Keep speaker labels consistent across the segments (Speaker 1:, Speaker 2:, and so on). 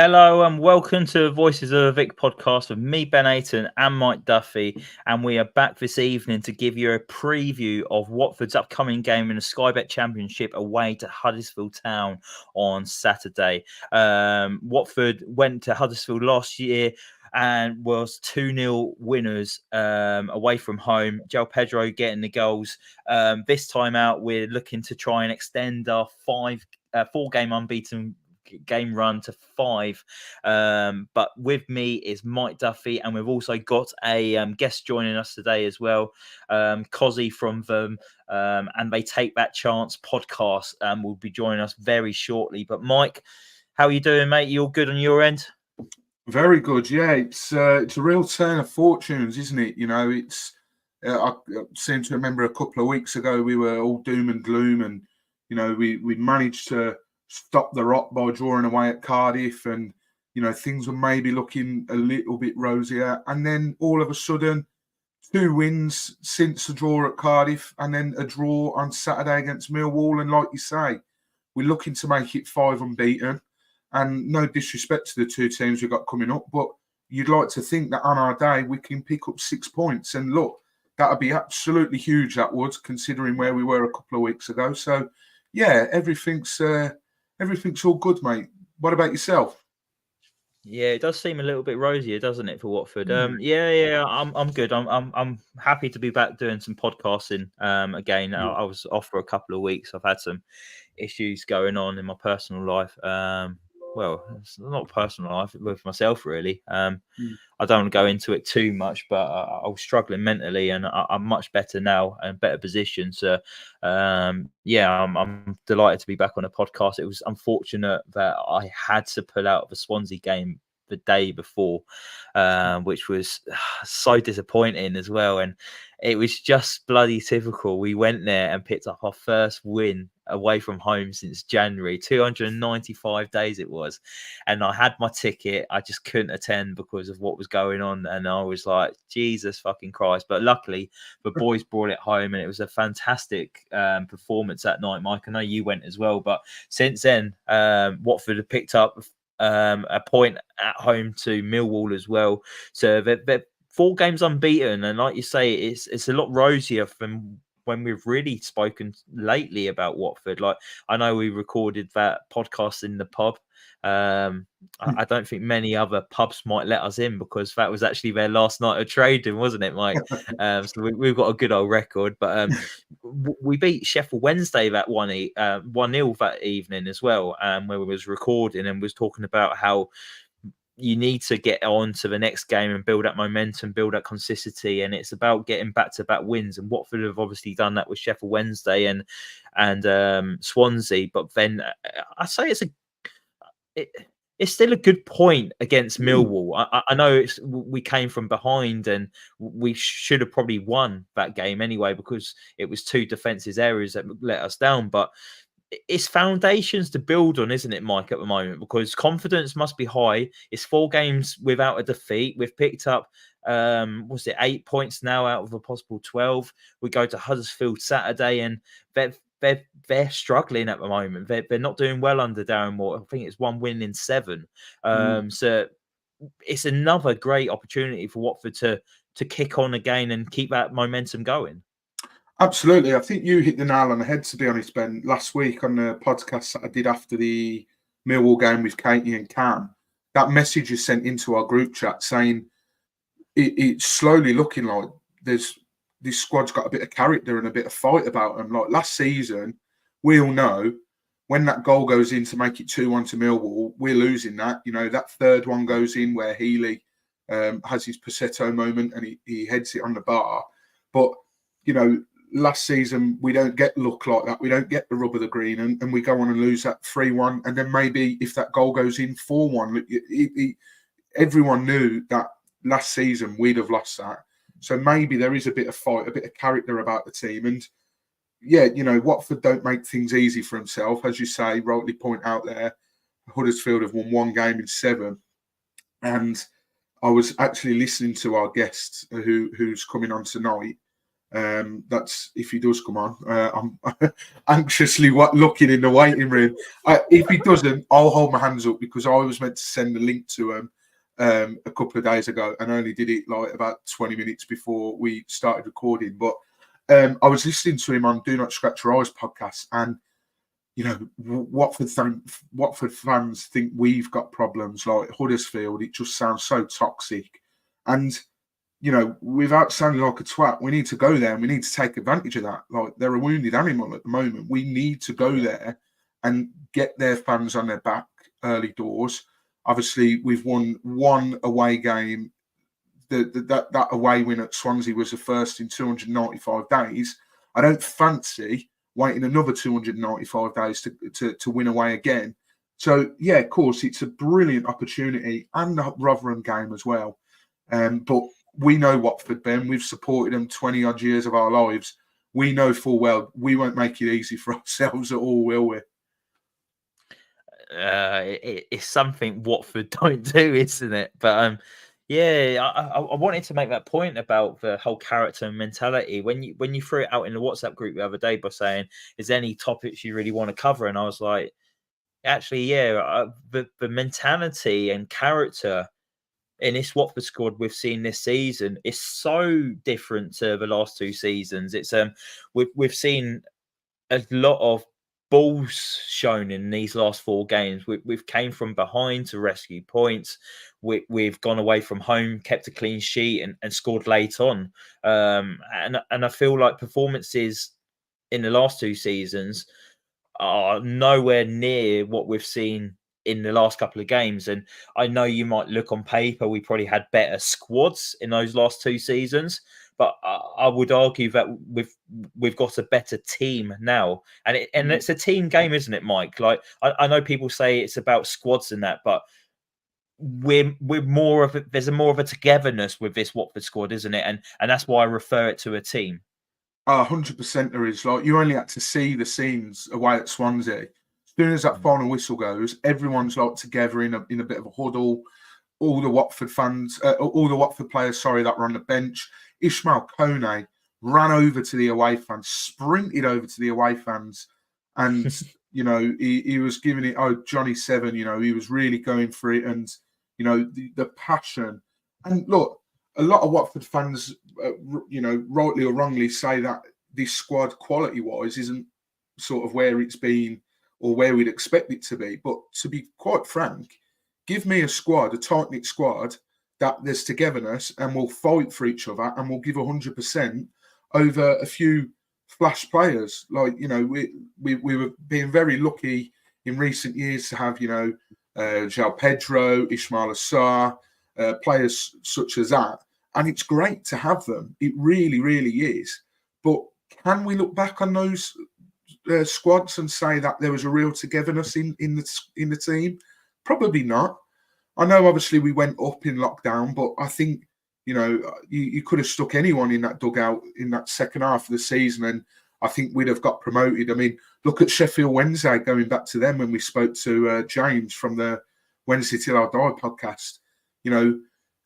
Speaker 1: Hello and welcome to Voices of the Vic podcast with me, Ben Aiton, and Mike Duffy. And we are back this evening to give you a preview of Watford's upcoming game in the Sky Bet Championship away to Huddersfield Town on Saturday. Watford went to Huddersfield last year and was 2-0 winners away from home. João Pedro getting the goals. This time out, we're looking to try and extend our four-game unbeaten game run to 5. But with me is Mike Duffy, and we've also got a guest joining us today as well, Cozzy from them, and They Take That Chance podcast will be joining us very shortly. But Mike, how are you doing, mate? You all good on your end?
Speaker 2: Very good, yeah. It's a real turn of fortunes, isn't it? You know, it's I seem to remember a couple of weeks ago we were all doom and gloom, and you know we managed to stop the rot by drawing away at Cardiff, and you know things were maybe looking a little bit rosier, and then all of a sudden 2 wins since the draw at Cardiff, and then a draw on Saturday against Millwall. And like you say, we're looking to make it 5 unbeaten. And no disrespect to the 2 teams we've got coming up, but you'd like to think that on our day we can pick up 6 points. And look, that would be absolutely huge, that would, considering where we were a couple of weeks ago. So yeah, everything's all good, mate. What about yourself?
Speaker 1: Yeah, it does seem a little bit rosier, doesn't it, for Watford? Yeah, I'm good. I'm happy to be back doing some podcasting again. I was off for a couple of weeks. I've had some issues going on in my personal life. Well, it's not personal life, with myself really. I don't want to go into it too much, but I was struggling mentally, and I'm much better now and better positioned. So, yeah, I'm delighted to be back on a podcast. It was unfortunate that I had to pull out of the Swansea game the day before, which was so disappointing as well. And it was just bloody typical. We went there and picked up our first win away from home since January. 295 days it was, and I had my ticket. I just couldn't attend because of what was going on, and I was like, Jesus fucking Christ. But luckily the boys brought it home, and it was a fantastic performance that night. Mike, I know you went as well, but since then Watford have picked up a point at home to Millwall as well. So they're 4 games unbeaten, and like you say, it's a lot rosier from when we've really spoken lately about Watford. Like, I know we recorded that podcast in the pub. I don't think many other pubs might let us in because that was actually their last night of trading, wasn't it, Mike? So we've got a good old record. But we beat Sheffield Wednesday that 1-0 that evening as well, where we was recording and was talking about how you need to get on to the next game and build up momentum, build up consistency, and it's about getting back-to-back wins. And Watford have obviously done that with Sheffield Wednesday and Swansea. But then I say it's still a good point against Millwall. I know we came from behind and we should have probably won that game anyway because it was 2 defensive areas that let us down. But it's foundations to build on, isn't it, Mike, at the moment? Because confidence must be high. It's 4 games without a defeat. We've picked up, 8 points now out of a possible 12. We go to Huddersfield Saturday, and they're struggling at the moment. They're not doing well under Darren Moore. I think it's 1 win in 7. So it's another great opportunity for Watford to kick on again and keep that momentum going.
Speaker 2: Absolutely. I think you hit the nail on the head, to be honest, Ben. Last week on the podcast that I did after the Millwall game with Katie and Cam, that message is sent into our group chat saying it's slowly looking like this squad's got a bit of character and a bit of fight about them. Like last season, we all know when that goal goes in to make it 2-1 to Millwall, we're losing that. You know, that third one goes in where Healy has his Passetto moment and he heads it on the bar. But, you know, last season, we don't get luck like that. We don't get the rub of the green, and we go on and lose that 3-1. And then maybe if that goal goes in 4-1, everyone knew that last season we'd have lost that. So maybe there is a bit of fight, a bit of character about the team. And yeah, you know, Watford don't make things easy for himself. As you say, rightly point out there, Huddersfield have won 1 game in 7. And I was actually listening to our guest who's coming on tonight, That's if he does come on. I'm anxiously looking in the waiting room. If he doesn't, I'll hold my hands up, because I was meant to send the link to him a couple of days ago, and only did it like about 20 minutes before we started recording. But I was listening to him on Do Not Scratch Your Eyes podcast, and Watford fans think we've got problems like Huddersfield. It just sounds so toxic, and without sounding like a twat, we need to go there and we need to take advantage of that. Like, they're a wounded animal at the moment. We need to go there and get their fans on their back early doors. Obviously, we've won one away game. That away win at Swansea was the first in 295 days. I don't fancy waiting another 295 days to win away again. So, yeah, of course, it's a brilliant opportunity, and the Rotherham game as well. But we know Watford, Ben. We've supported them 20-odd years of our lives. We know full well we won't make it easy for ourselves at all, will we?
Speaker 1: It's something Watford don't do, isn't it? But I wanted to make that point about the whole character and mentality. When you threw it out in the WhatsApp group the other day by saying, "Is there any topics you really want to cover?" and I was like, actually, yeah, the mentality and character in this Watford squad we've seen this season is so different to the last two seasons. It's we've seen a lot of balls shown in these last four games. We've came from behind to rescue points. We've gone away from home, kept a clean sheet, and scored late on. And I feel like performances in the last two seasons are nowhere near what we've seen in the last couple of games. And I know you might look on paper, we probably had better squads in those last two seasons, but I would argue that we've got a better team now, and it's a team game, isn't it, Mike? Like, I know people say it's about squads and that, but we're more of there's more of a togetherness with this Watford squad, isn't it? And that's why I refer it to a team.
Speaker 2: 100% there is. Like, you only had to see the scenes away at Swansea. As soon as that final whistle goes, everyone's like together in a bit of a huddle. All the Watford fans, all the Watford players, that were on the bench. Ismail Kone ran over to the away fans, sprinted over to the away fans, and he was giving it. Oh, Johnny Seven, he was really going for it, and the passion. And look, a lot of Watford fans, rightly or wrongly, say that this squad, quality-wise, isn't sort of where it's been or where we'd expect it to be. But to be quite frank, give me a squad, a tight-knit squad, that there's togetherness and we'll fight for each other and we'll give 100% over a few flash players. Like, we were being very lucky in recent years to have, João Pedro, Ismail Assar, players such as that. And it's great to have them. It really, really is. But can we look back on those squads and say that there was a real togetherness in the team? Probably not. I know, obviously, we went up in lockdown, but I think, you could have stuck anyone in that dugout in that second half of the season, and I think we'd have got promoted. I mean, look at Sheffield Wednesday, going back to them when we spoke to James from the Wednesday Till I Die podcast.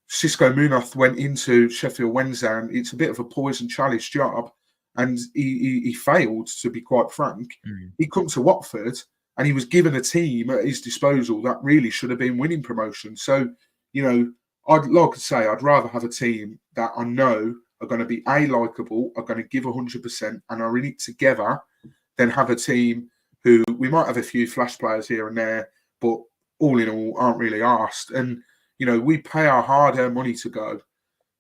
Speaker 2: Cisco Munoz went into Sheffield Wednesday, and it's a bit of a poison chalice job, and he failed, to be quite frank. He come to Watford, and he was given a team at his disposal that really should have been winning promotion. So, I'd rather have a team that I know are going to be likeable, are going to give 100%, and are in it together, than have a team who we might have a few flash players here and there, but all in all aren't really asked. And we pay our hard-earned money to go.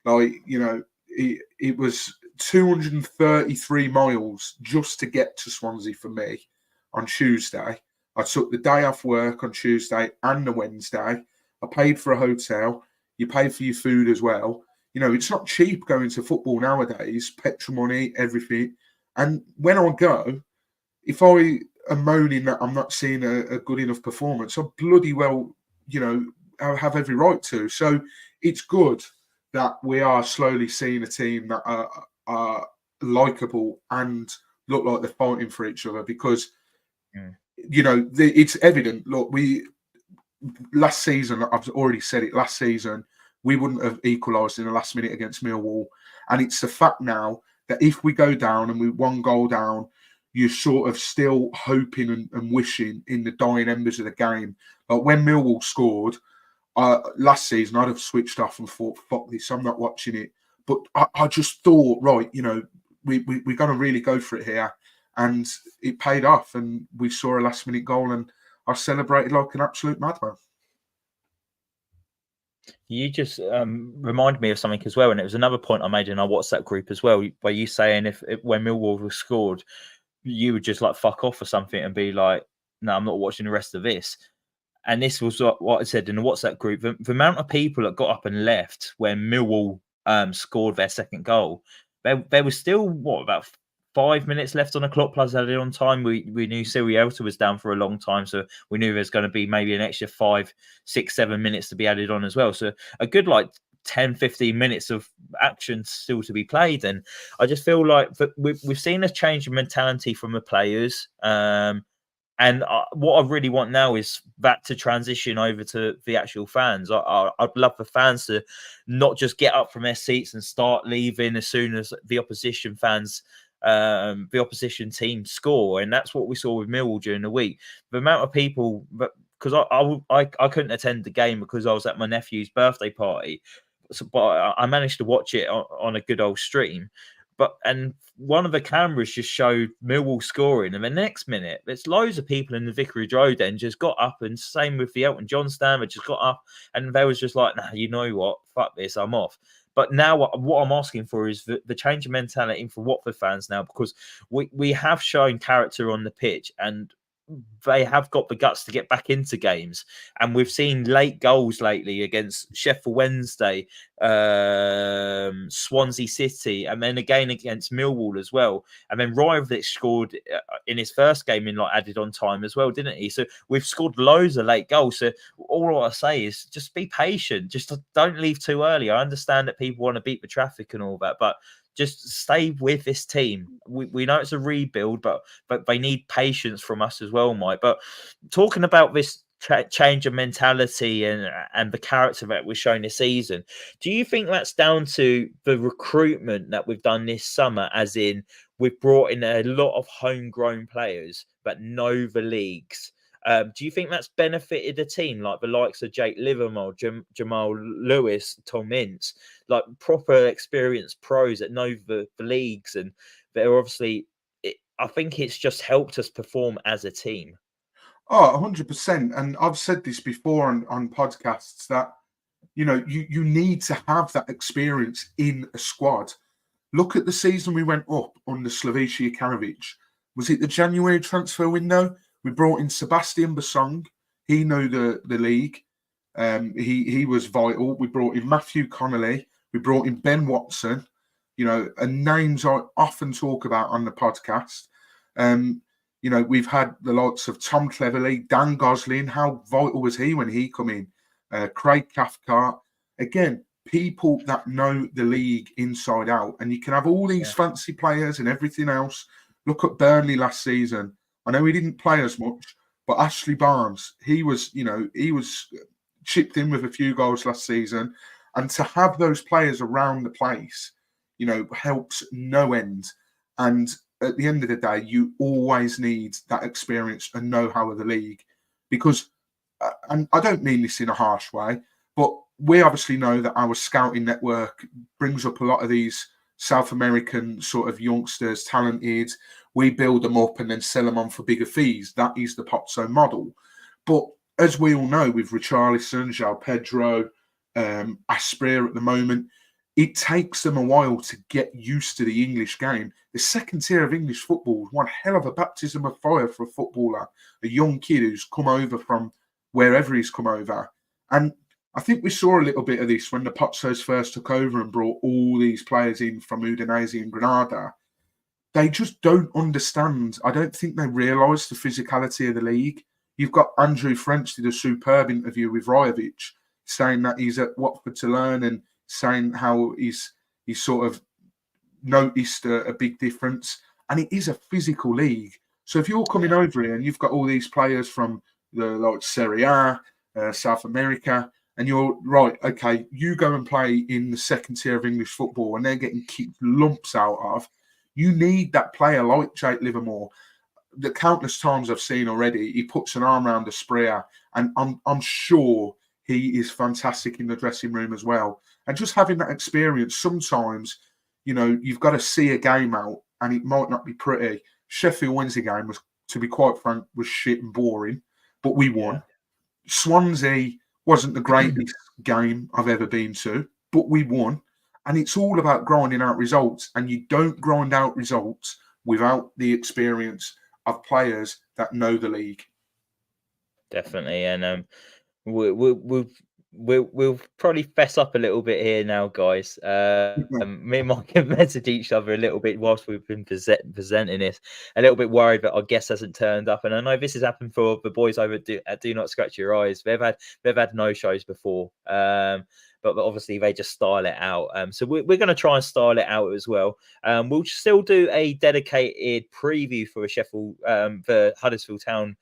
Speaker 2: Like, it was 233 miles just to get to Swansea for me on Tuesday. I took the day off work on Tuesday and the Wednesday. I paid for a hotel. You pay for your food as well. It's not cheap going to football nowadays. Petrol money, everything. And when I go, if I am moaning that I'm not seeing a good enough performance, I bloody well, I have every right to. So it's good that we are slowly seeing a team that are likeable and look like they're fighting for each other, because it's evident. Look, last season, I've already said it, last season, we wouldn't have equalised in the last minute against Millwall. And it's the fact now that if we go down and we 1 goal down, you're sort of still hoping and wishing in the dying embers of the game. Like when Millwall scored last season, I'd have switched off and thought, fuck this, I'm not watching it. But I just thought, right, we're going to really go for it here. And it paid off, and we saw a last-minute goal, and I celebrated like an absolute madman.
Speaker 1: You just reminded me of something as well, and it was another point I made in our WhatsApp group as well, where you saying if when Millwall was scored, you would just like fuck off or something and be like, no, I'm not watching the rest of this. And this was what I said in the WhatsApp group. The amount of people that got up and left when Millwall scored their second goal, there was still, about 5 minutes left on the clock plus added on time. We knew Sirielta was down for a long time, so we knew there's going to be maybe an extra 5, 6, 7 minutes to be added on as well. So a good 10, 15 minutes of action still to be played. And I just feel like we've seen a change in mentality from the players. And what I really want now is that to transition over to the actual fans. I'd love the fans to not just get up from their seats and start leaving as soon as the opposition fans, the opposition team score. And that's what we saw with Millwall during the week. The amount of people, because I couldn't attend the game because I was at my nephew's birthday party, but I managed to watch it on a good old stream. And one of the cameras just showed Millwall scoring, and the next minute, there's loads of people in the Vicarage Road end just got up, and same with the Elton John stand, they just got up, and they was just like, nah, you know what, fuck this, I'm off. But now what I'm asking for is the change of mentality for Watford fans now, because we have shown character on the pitch, and they have got the guts to get back into games. And we've seen late goals lately against Sheffield Wednesday, Swansea City, and then again against Millwall as well. And then Rajkovic scored in his first game in added on time as well, didn't he? So we've scored loads of late goals. So all I say is just be patient. Just don't leave too early. I understand that people want to beat the traffic and all that, but just stay with this team. We know it's a rebuild, but they need patience from us as well, Mike. But talking about this change of mentality and the character that we're showing this season, do you think that's down to the recruitment that we've done this summer, as in we've brought in a lot of homegrown players but know the leagues? Do you think that's benefited the team, like the likes of Jake Livermore, Jamal Lewis, Tom Ince, like proper experienced pros that know the leagues, and they're obviously, I think it's just helped us perform as a team.
Speaker 2: Oh, 100%. And I've said this before on podcasts that, you need to have that experience in a squad. Look at the season we went up under Slaviša Jokanovic. Was it the January transfer window? We brought in Sebastian Basong. He knew the league. He was vital. We brought in Matthew Connolly. We brought in Ben Watson. And names I often talk about on the podcast. We've had the likes of Tom Cleverley, Dan Gosling. How vital was he when he come in? Craig Cathcart. Again, people that know the league inside out. And you can have all these fancy players and everything else. Look at Burnley last season. I know he didn't play as much, but Ashley Barnes, he was chipped in with a few goals last season. And to have those players around the place, helps no end. And at the end of the day, you always need that experience and know-how of the league. Because, and I don't mean this in a harsh way, but we obviously know that our scouting network brings up a lot of these South American sort of youngsters, talented. We build them up and then sell them on for bigger fees. That is the Pozzo model. But as we all know, with Richarlison, João Pedro, Asprilla at the moment, it takes them a while to get used to the English game. The second tier of English football is one hell of a baptism of fire for a footballer, a young kid who's come over from wherever he's come over. And I think we saw a little bit of this when the Pozzos first took over and brought all these players in from Udinese and Granada. They just don't understand. I don't think they realise the physicality of the league. You've got Andrew French did a superb interview with Rajkovic, saying that he's at Watford to learn and saying how he's sort of noticed a big difference. And it is a physical league. So if you're coming over here and you've got all these players from the Serie A, South America, and you're right, okay, you go and play in the second tier of English football and they're getting kicked lumps out of, you need that player like Jake Livermore. The countless times I've seen already, he puts an arm around a sprayer, and I'm sure he is fantastic in the dressing room as well. And just having that experience, sometimes, you've got to see a game out and it might not be pretty. Sheffield Wednesday game was, to be quite frank, was shit and boring, but we won. Swansea wasn't the greatest game I've ever been to, but we won. And it's all about grinding out results. And you don't grind out results without the experience of players that know the league.
Speaker 1: Definitely. And we'll probably fess up a little bit here now, guys. Me and Mike have messaged each other a little bit whilst we've been presenting this. A little bit worried that our guest hasn't turned up, and I know this has happened for the boys over at Do Not Scratch Your Eyes. They've had no shows before, but obviously they just style it out. So we're going to try and style it out as well. We'll still do a dedicated preview for the Huddersfield Town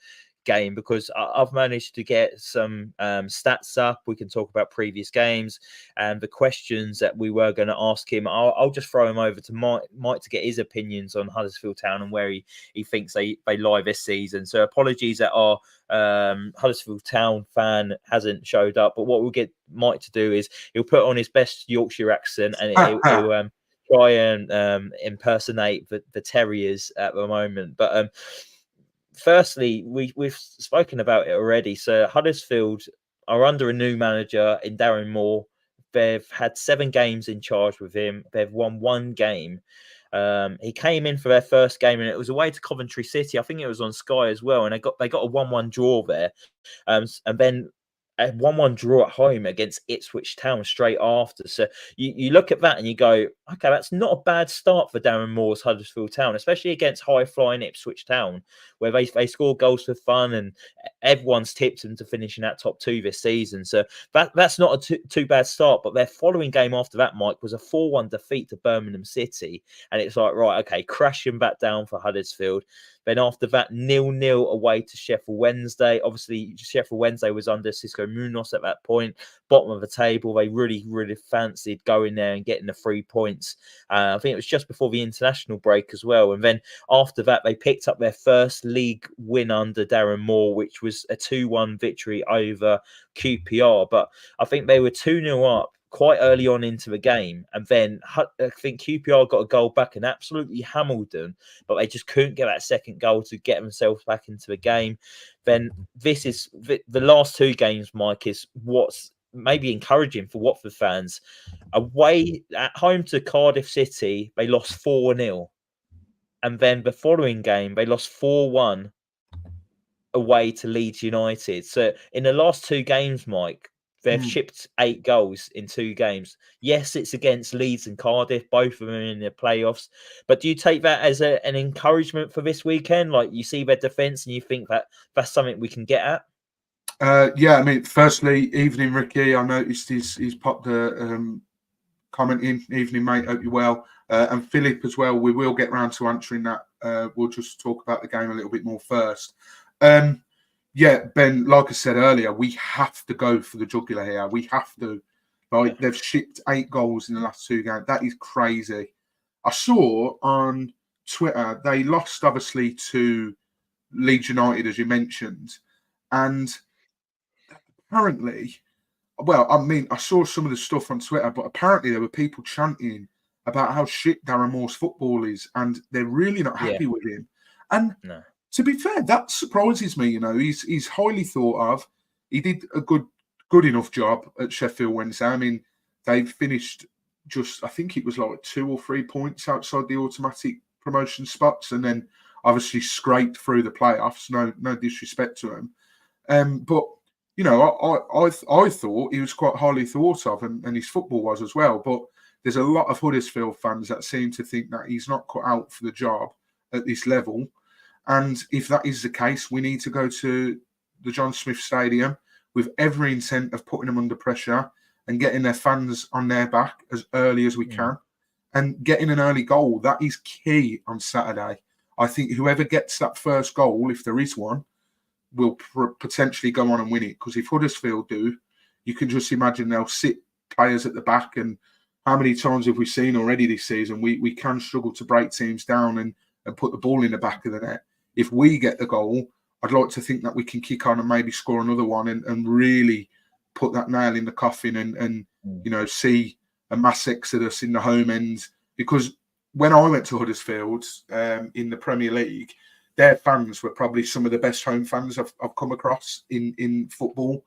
Speaker 1: game, because I've managed to get some stats up. We can talk about previous games and the questions that we were going to ask him. I'll just throw him over to Mike to get his opinions on Huddersfield Town and where he thinks they lie this season. So apologies that our Huddersfield Town fan hasn't showed up, but what we'll get Mike to do is he'll put on his best Yorkshire accent and he'll try and impersonate the Terriers at the moment. But firstly, we've spoken about it already. So Huddersfield are under a new manager in Darren Moore. They've had 7 games in charge with him. They've won 1 game. He came in for their first game, and it was away to Coventry City. I think it was on Sky as well, and they got a 1-1 draw there. And then a 1-1 draw at home against Ipswich Town straight after. So you look at that and you go, okay, that's not a bad start for Darren Moore's Huddersfield Town, especially against high-flying Ipswich Town, where they score goals for fun, and everyone's tipped them to finish in that top 2 this season. So that's not a too bad start. But their following game after that, Mike, was a 4-1 defeat to Birmingham City. And it's like, right, okay, crashing back down for Huddersfield. Then after that, 0-0 away to Sheffield Wednesday. Obviously, Sheffield Wednesday was under Cisco Munoz at that point, bottom of the table. They really, really fancied going there and getting the 3 points. I think it was just before the international break as well. And then after that, they picked up their first league win under Darren Moore, which was a 2-1 victory over QPR. But I think they were 2-0 up quite early on into the game, and then I think QPR got a goal back and absolutely hammered them, but they just couldn't get that second goal to get themselves back into the game. Then this is the last 2 games, Mike, is what's maybe encouraging for Watford fans. Away at home to Cardiff City, they lost 4-0, and then the following game they lost 4-1 away to Leeds United. So in the last 2 games, Mike, they've shipped 8 goals in 2 games. Yes, it's against Leeds and Cardiff, both of them in the playoffs. But do you take that as an encouragement for this weekend? Like, you see their defence and you think that that's something we can get at?
Speaker 2: Yeah, I mean, firstly, evening, Ricky. I noticed he's popped a comment in. Evening, mate. Hope you're well. And Philip as well. We will get round to answering that. We'll just talk about the game a little bit more first. Yeah, Ben, like I said earlier, we have to go for the jugular here. We have to. Like, they've shipped 8 goals in the last 2 games. That is crazy. I saw on Twitter, they lost, obviously, to Leeds United, as you mentioned. And apparently, well, I mean, I saw some of the stuff on Twitter, but apparently there were people chanting about how shit Darren Moore's football is, and they're really not happy with him. And to be fair, that surprises me. He's highly thought of. He did a good enough job at Sheffield Wednesday. I mean, they finished just, I think it was like 2 or 3 points outside the automatic promotion spots, and then obviously scraped through the playoffs. No disrespect to him, but I thought he was quite highly thought of, and his football was as well. But there's a lot of Huddersfield fans that seem to think that he's not cut out for the job at this level. And if that is the case, we need to go to the John Smith Stadium with every intent of putting them under pressure and getting their fans on their back as early as we can. And getting an early goal, that is key on Saturday. I think whoever gets that first goal, if there is one, will potentially go on and win it. Because if Huddersfield do, you can just imagine they'll sit players at the back. And how many times have we seen already this season? We can struggle to break teams down and put the ball in the back of the net. If we get the goal, I'd like to think that we can kick on and maybe score another one and really put that nail in the coffin and see a mass exodus in the home end. Because when I went to Huddersfield in the Premier League, their fans were probably some of the best home fans I've come across in football.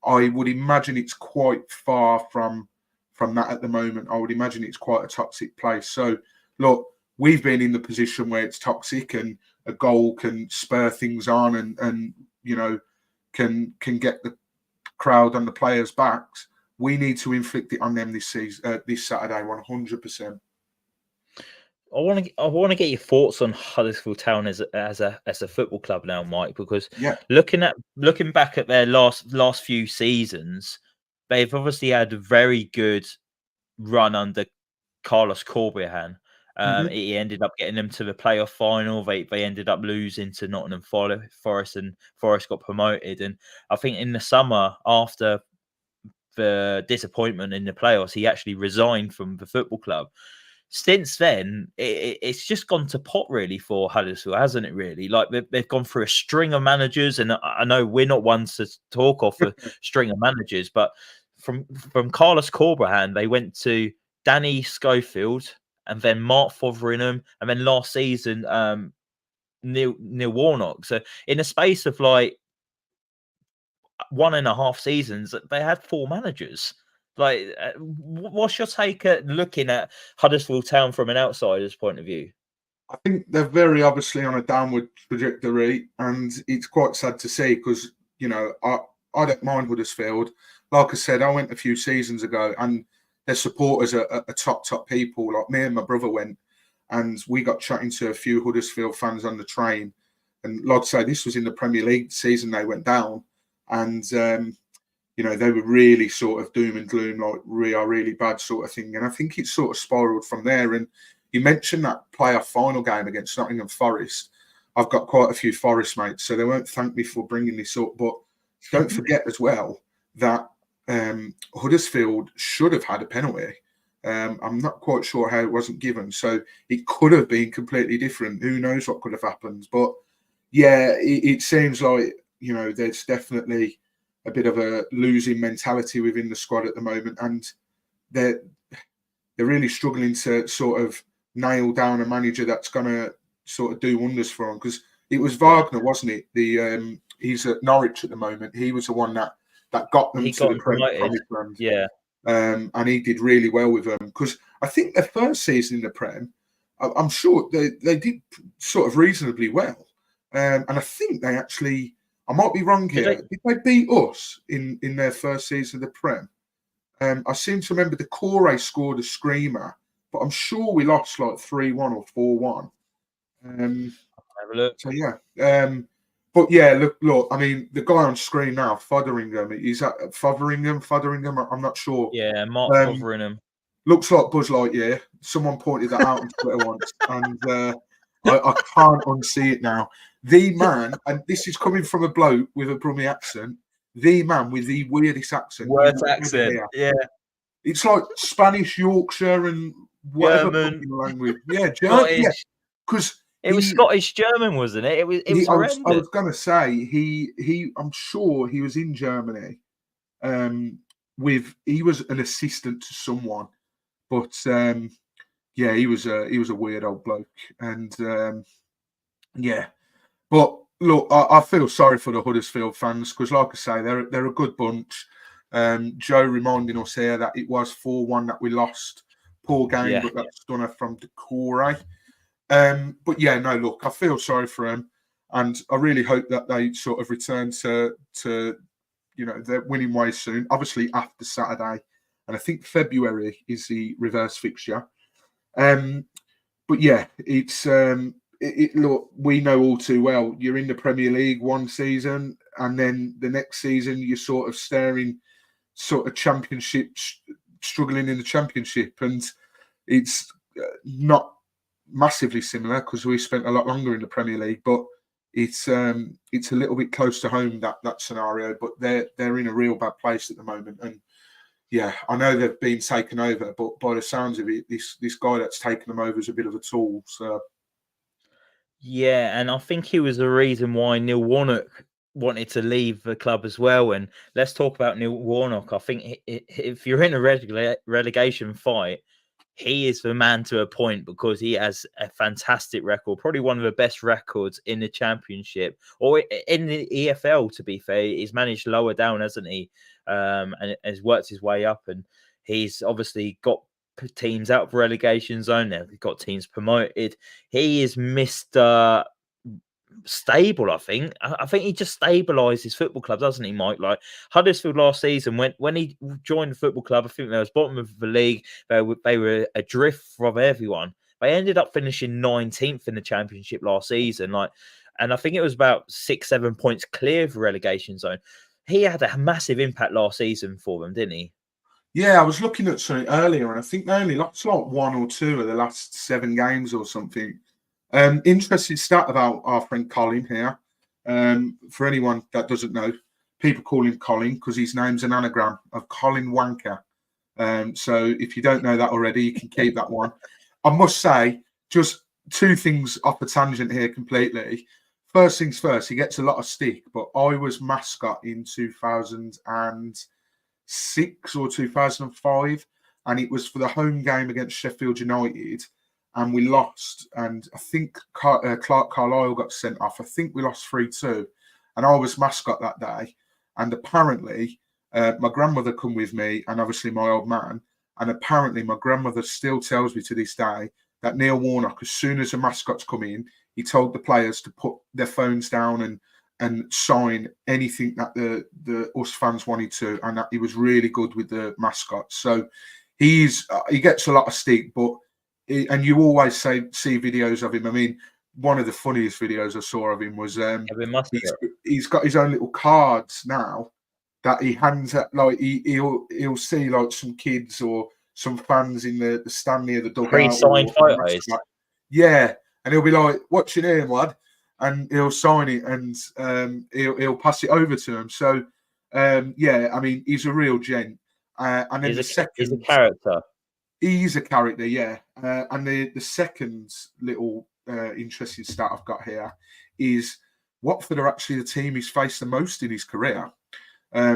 Speaker 2: I would imagine it's quite far from that at the moment. I would imagine it's quite a toxic place. So, look, we've been in the position where it's toxic and a goal can spur things on and can get the crowd on the players' backs. We need to inflict it on them this season, this Saturday, 100%.
Speaker 1: I want to get your thoughts on Huddersfield Town as a football club now, Mike, because looking back at their last few seasons, they've obviously had a very good run under Carlos Corbejan. He ended up getting them to the playoff final. They ended up losing to Nottingham Forest, and Forest got promoted. And I think in the summer, after the disappointment in the playoffs, he actually resigned from the football club. Since then, it's just gone to pot really for Huddersfield, hasn't it? Really, like they've gone through a string of managers, and I know we're not ones to talk off a string of managers, but from Carlos Corbejan, they went to Danny Schofield, and then Mark Fotheringham, and then last season, Neil Warnock. So in a space of like 1.5 seasons, they had 4 managers. Like, what's your take at looking at Huddersfield Town from an outsider's point of view?
Speaker 2: I think they're very obviously on a downward trajectory, and it's quite sad to see because, I don't mind Huddersfield. Like I said, I went a few seasons ago, and their supporters are top people. Like me and my brother went, and we got chatting to a few Huddersfield fans on the train. And like I say, this was in the Premier League season they went down, and they were really sort of doom and gloom, like we are really bad sort of thing. And I think it sort of spiraled from there. And you mentioned that playoff final game against Nottingham Forest. I've got quite a few Forest mates, so they won't thank me for bringing this up. But don't forget as well that Huddersfield should have had a penalty. I'm not quite sure how it wasn't given. So it could have been completely different. Who knows what could have happened. But yeah, it seems like, there's definitely a bit of a losing mentality within the squad at the moment, and they're really struggling to sort of nail down a manager that's going to sort of do wonders for them. Because it was Wagner, wasn't it? He's at Norwich at the moment. He was the one that got them to the Promised Land.
Speaker 1: Yeah,
Speaker 2: and he did really well with them because I think their first season in the Prem, I'm sure they did sort of reasonably well, and I think they actually. I might be wrong here. Did they beat us in their first season of the Prem? I seem to remember the Corey scored a screamer, but I'm sure we lost like 3-1 or 4-1.
Speaker 1: Have a look.
Speaker 2: So yeah. But yeah, look. I mean, the guy on screen now, Fotheringham. Is that Fotheringham? I'm not sure.
Speaker 1: Yeah, Mark Fotheringham.
Speaker 2: Looks like Buzz Lightyear. Someone pointed that out on Twitter once, and I can't unsee it now. The man, and this is coming from a bloke with a Brummie accent, the man with the weirdest accent.
Speaker 1: Worst accent, yeah.
Speaker 2: It's like Spanish, Yorkshire, and whatever
Speaker 1: German
Speaker 2: language. Yeah, German. Yeah. Because
Speaker 1: it was Scottish German, wasn't it? It was horrendous.
Speaker 2: I was going to say he. I'm sure he was in Germany. He was an assistant to someone, but yeah, he was a weird old bloke, and yeah. But look, I feel sorry for the Huddersfield fans because, like I say, they're a good bunch. Joe reminding us here that it was 4-1 that we lost. Poor game, but that's stunner from Decore. But yeah, no, look, I feel sorry for them, and I really hope that they sort of return to their winning ways soon. Obviously after Saturday, and I think February is the reverse fixture. But yeah, it's. Look, we know all too well. You're in the Premier League one season, and then the next season you're sort of staring, sort of championship, struggling in the championship, and it's not massively similar because we spent a lot longer in the Premier League. But it's a little bit close to home, that scenario, but they're in a real bad place at the moment. And yeah, I know they've been taken over, but by the sounds of it, this guy that's taken them over is a bit of a tool. So
Speaker 1: yeah, and I think he was the reason why Neil Warnock wanted to leave the club as well. And let's talk about Neil Warnock. I think if you're in a relegation fight, he is the man to a point because he has a fantastic record, probably one of the best records in the Championship or in the EFL. To be fair, he's managed lower down, hasn't he? And has worked his way up, and he's obviously got teams out of relegation zone. They've got teams promoted. He is Mr. Stable, I think. I think he just stabilises football clubs, doesn't he, Mike? Like Huddersfield last season, when he joined the football club, I think they was bottom of the league. They were adrift from everyone. They ended up finishing 19th in the Championship last season. And I think it was about 6-7 points clear of the relegation zone. He had a massive impact last season for them, didn't he?
Speaker 2: yeah, I was looking at something earlier, and I think they only lost like 1 or 2 of the last 7 games or something. Interesting stat about our friend Colin here. For anyone that doesn't know, people call him Colin because his name's an anagram of Colin Wanker. So if you don't know that already, you can keep that one. I must say, just 2 things off a tangent here completely. First things first, he gets a lot of stick, but I was mascot in 2006 or 2005, and it was for the home game against Sheffield United, and we lost. And I think Clark Carlisle got sent off. I think we lost 3-2, and I was mascot that day. And apparently, my grandmother come with me, and obviously my old man. And apparently, my grandmother still tells me to this day that Neil Warnock, as soon as the mascots come in, he told the players to put their phones down and sign anything that the us fans wanted to, and that he was really good with the mascots. So he gets a lot of stick, but and you always see videos of him. I mean, one of the funniest videos I saw of him was he's got his own little cards now that he hands out. Like he'll see like some kids or some fans in the stand near the dugout.
Speaker 1: Pre-signed photos.
Speaker 2: Yeah, and he'll be like, "What's your name, lad?" And he'll sign it, and he'll pass it over to him. So yeah, I mean, he's a real gent. And then he's
Speaker 1: a character.
Speaker 2: He's a character, yeah. And the second little interesting stat I've got here is Watford are actually the team he's faced the most in his career.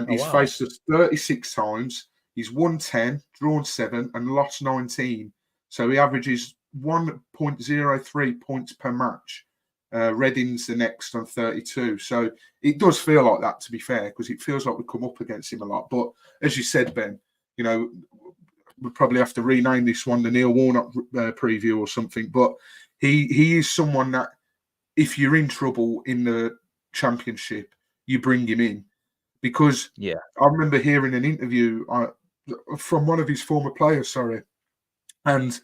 Speaker 2: He's faced us 36 times. He's won 10, drawn 7, and lost 19. So he averages 1.03 points per match. Reading's the next on 32. So it does feel like that, to be fair, because it feels like we come up against him a lot. But as you said, Ben, you know, we'll probably have to rename this one the Neil Warnock preview or something. But he is someone that if you're in trouble in the Championship, you bring him in. Because I remember hearing an interview from one of his former players, and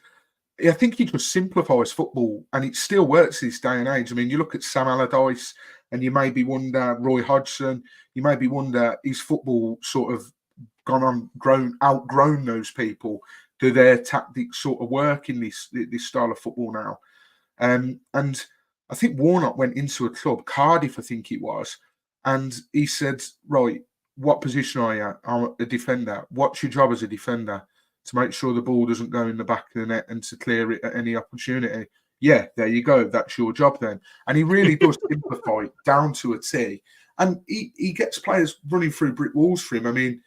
Speaker 2: I think he just simplifies football, and it still works this day and age. I mean, you look at Sam Allardyce, and you maybe wonder Roy Hodgson, you maybe wonder his football sort of outgrown those people. Do their tactics sort of work in this style of football now? And I think Warnock went into a club, Cardiff, I think it was, and he said, "Right, what position are you? I'm a defender. What's your job as a defender? To make sure the ball doesn't go in the back of the net and to clear it at any opportunity." Yeah, there you go. That's your job then. And he really does simplify it down to a T. And he gets players running through brick walls for him. I mean,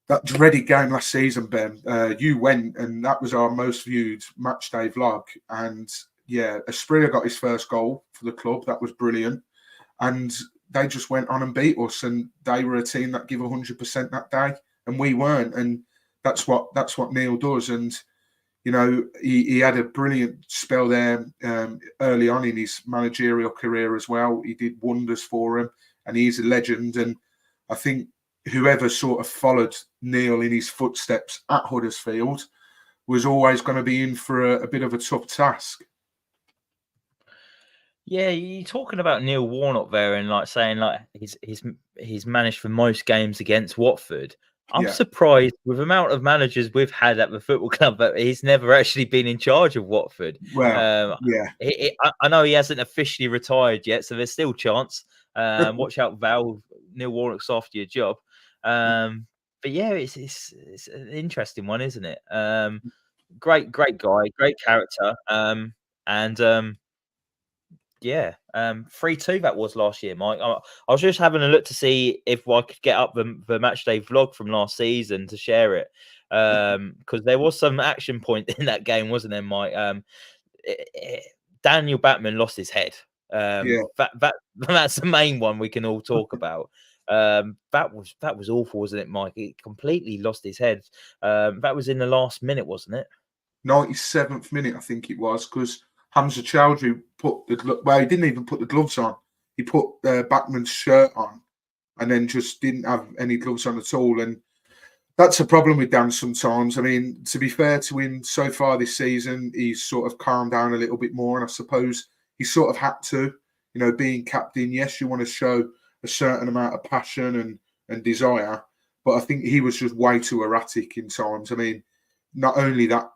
Speaker 2: that dreaded game last season, Ben, you went, and that was our most viewed match day vlog. And yeah, Asprilla got his first goal for the club. That was brilliant. And they just went on and beat us. And they were a team that gave 100% that day. And we weren't. And that's what Neil does. And, you know, he had a brilliant spell there early on in his managerial career as well. He did wonders for him, and he's a legend. And I think whoever sort of followed Neil in his footsteps at Huddersfield was always going to be in for a bit of a tough task.
Speaker 1: Yeah, you're talking about Neil Warnock there, and like saying like he's managed for most games against Watford. I'm surprised with the amount of managers we've had at the football club that he's never actually been in charge of Watford.
Speaker 2: Well,
Speaker 1: I know he hasn't officially retired yet, so there's still chance. Watch out, Val. Neil Warnock's after your job. But yeah, it's an interesting one, isn't it? Great guy, great character. Yeah, 3-2 that was last year, Mike. I was just having a look to see if I could get up the match day vlog from last season to share it, because there was some action point in that game, wasn't there, Mike? Daniel Batman lost his head. That's the main one we can all talk about. That was awful, wasn't it, Mike? He completely lost his head. That was in the last minute, wasn't it?
Speaker 2: 97th minute, I think it was, because Hamza Chowdhury he didn't even put the gloves on. He put Backman's shirt on and then just didn't have any gloves on at all. And that's a problem with Dan sometimes. I mean, to be fair to him, so far this season, he's sort of calmed down a little bit more. And I suppose he sort of had to, being captain. Yes, you want to show a certain amount of passion and desire, but I think he was just way too erratic in times. I mean, not only that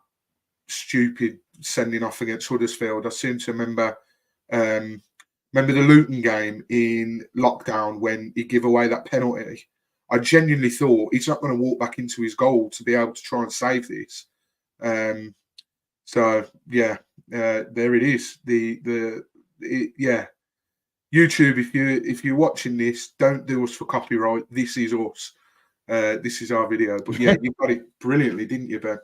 Speaker 2: stupid sending off against Huddersfield, I seem to remember the Luton game in lockdown when he gave away that penalty. I genuinely thought he's not going to walk back into his goal to be able to try and save this. So yeah, there it is. YouTube, if you're watching this, don't do us for copyright. This is us. This is our video. But yeah, you got it brilliantly, didn't you, Ben?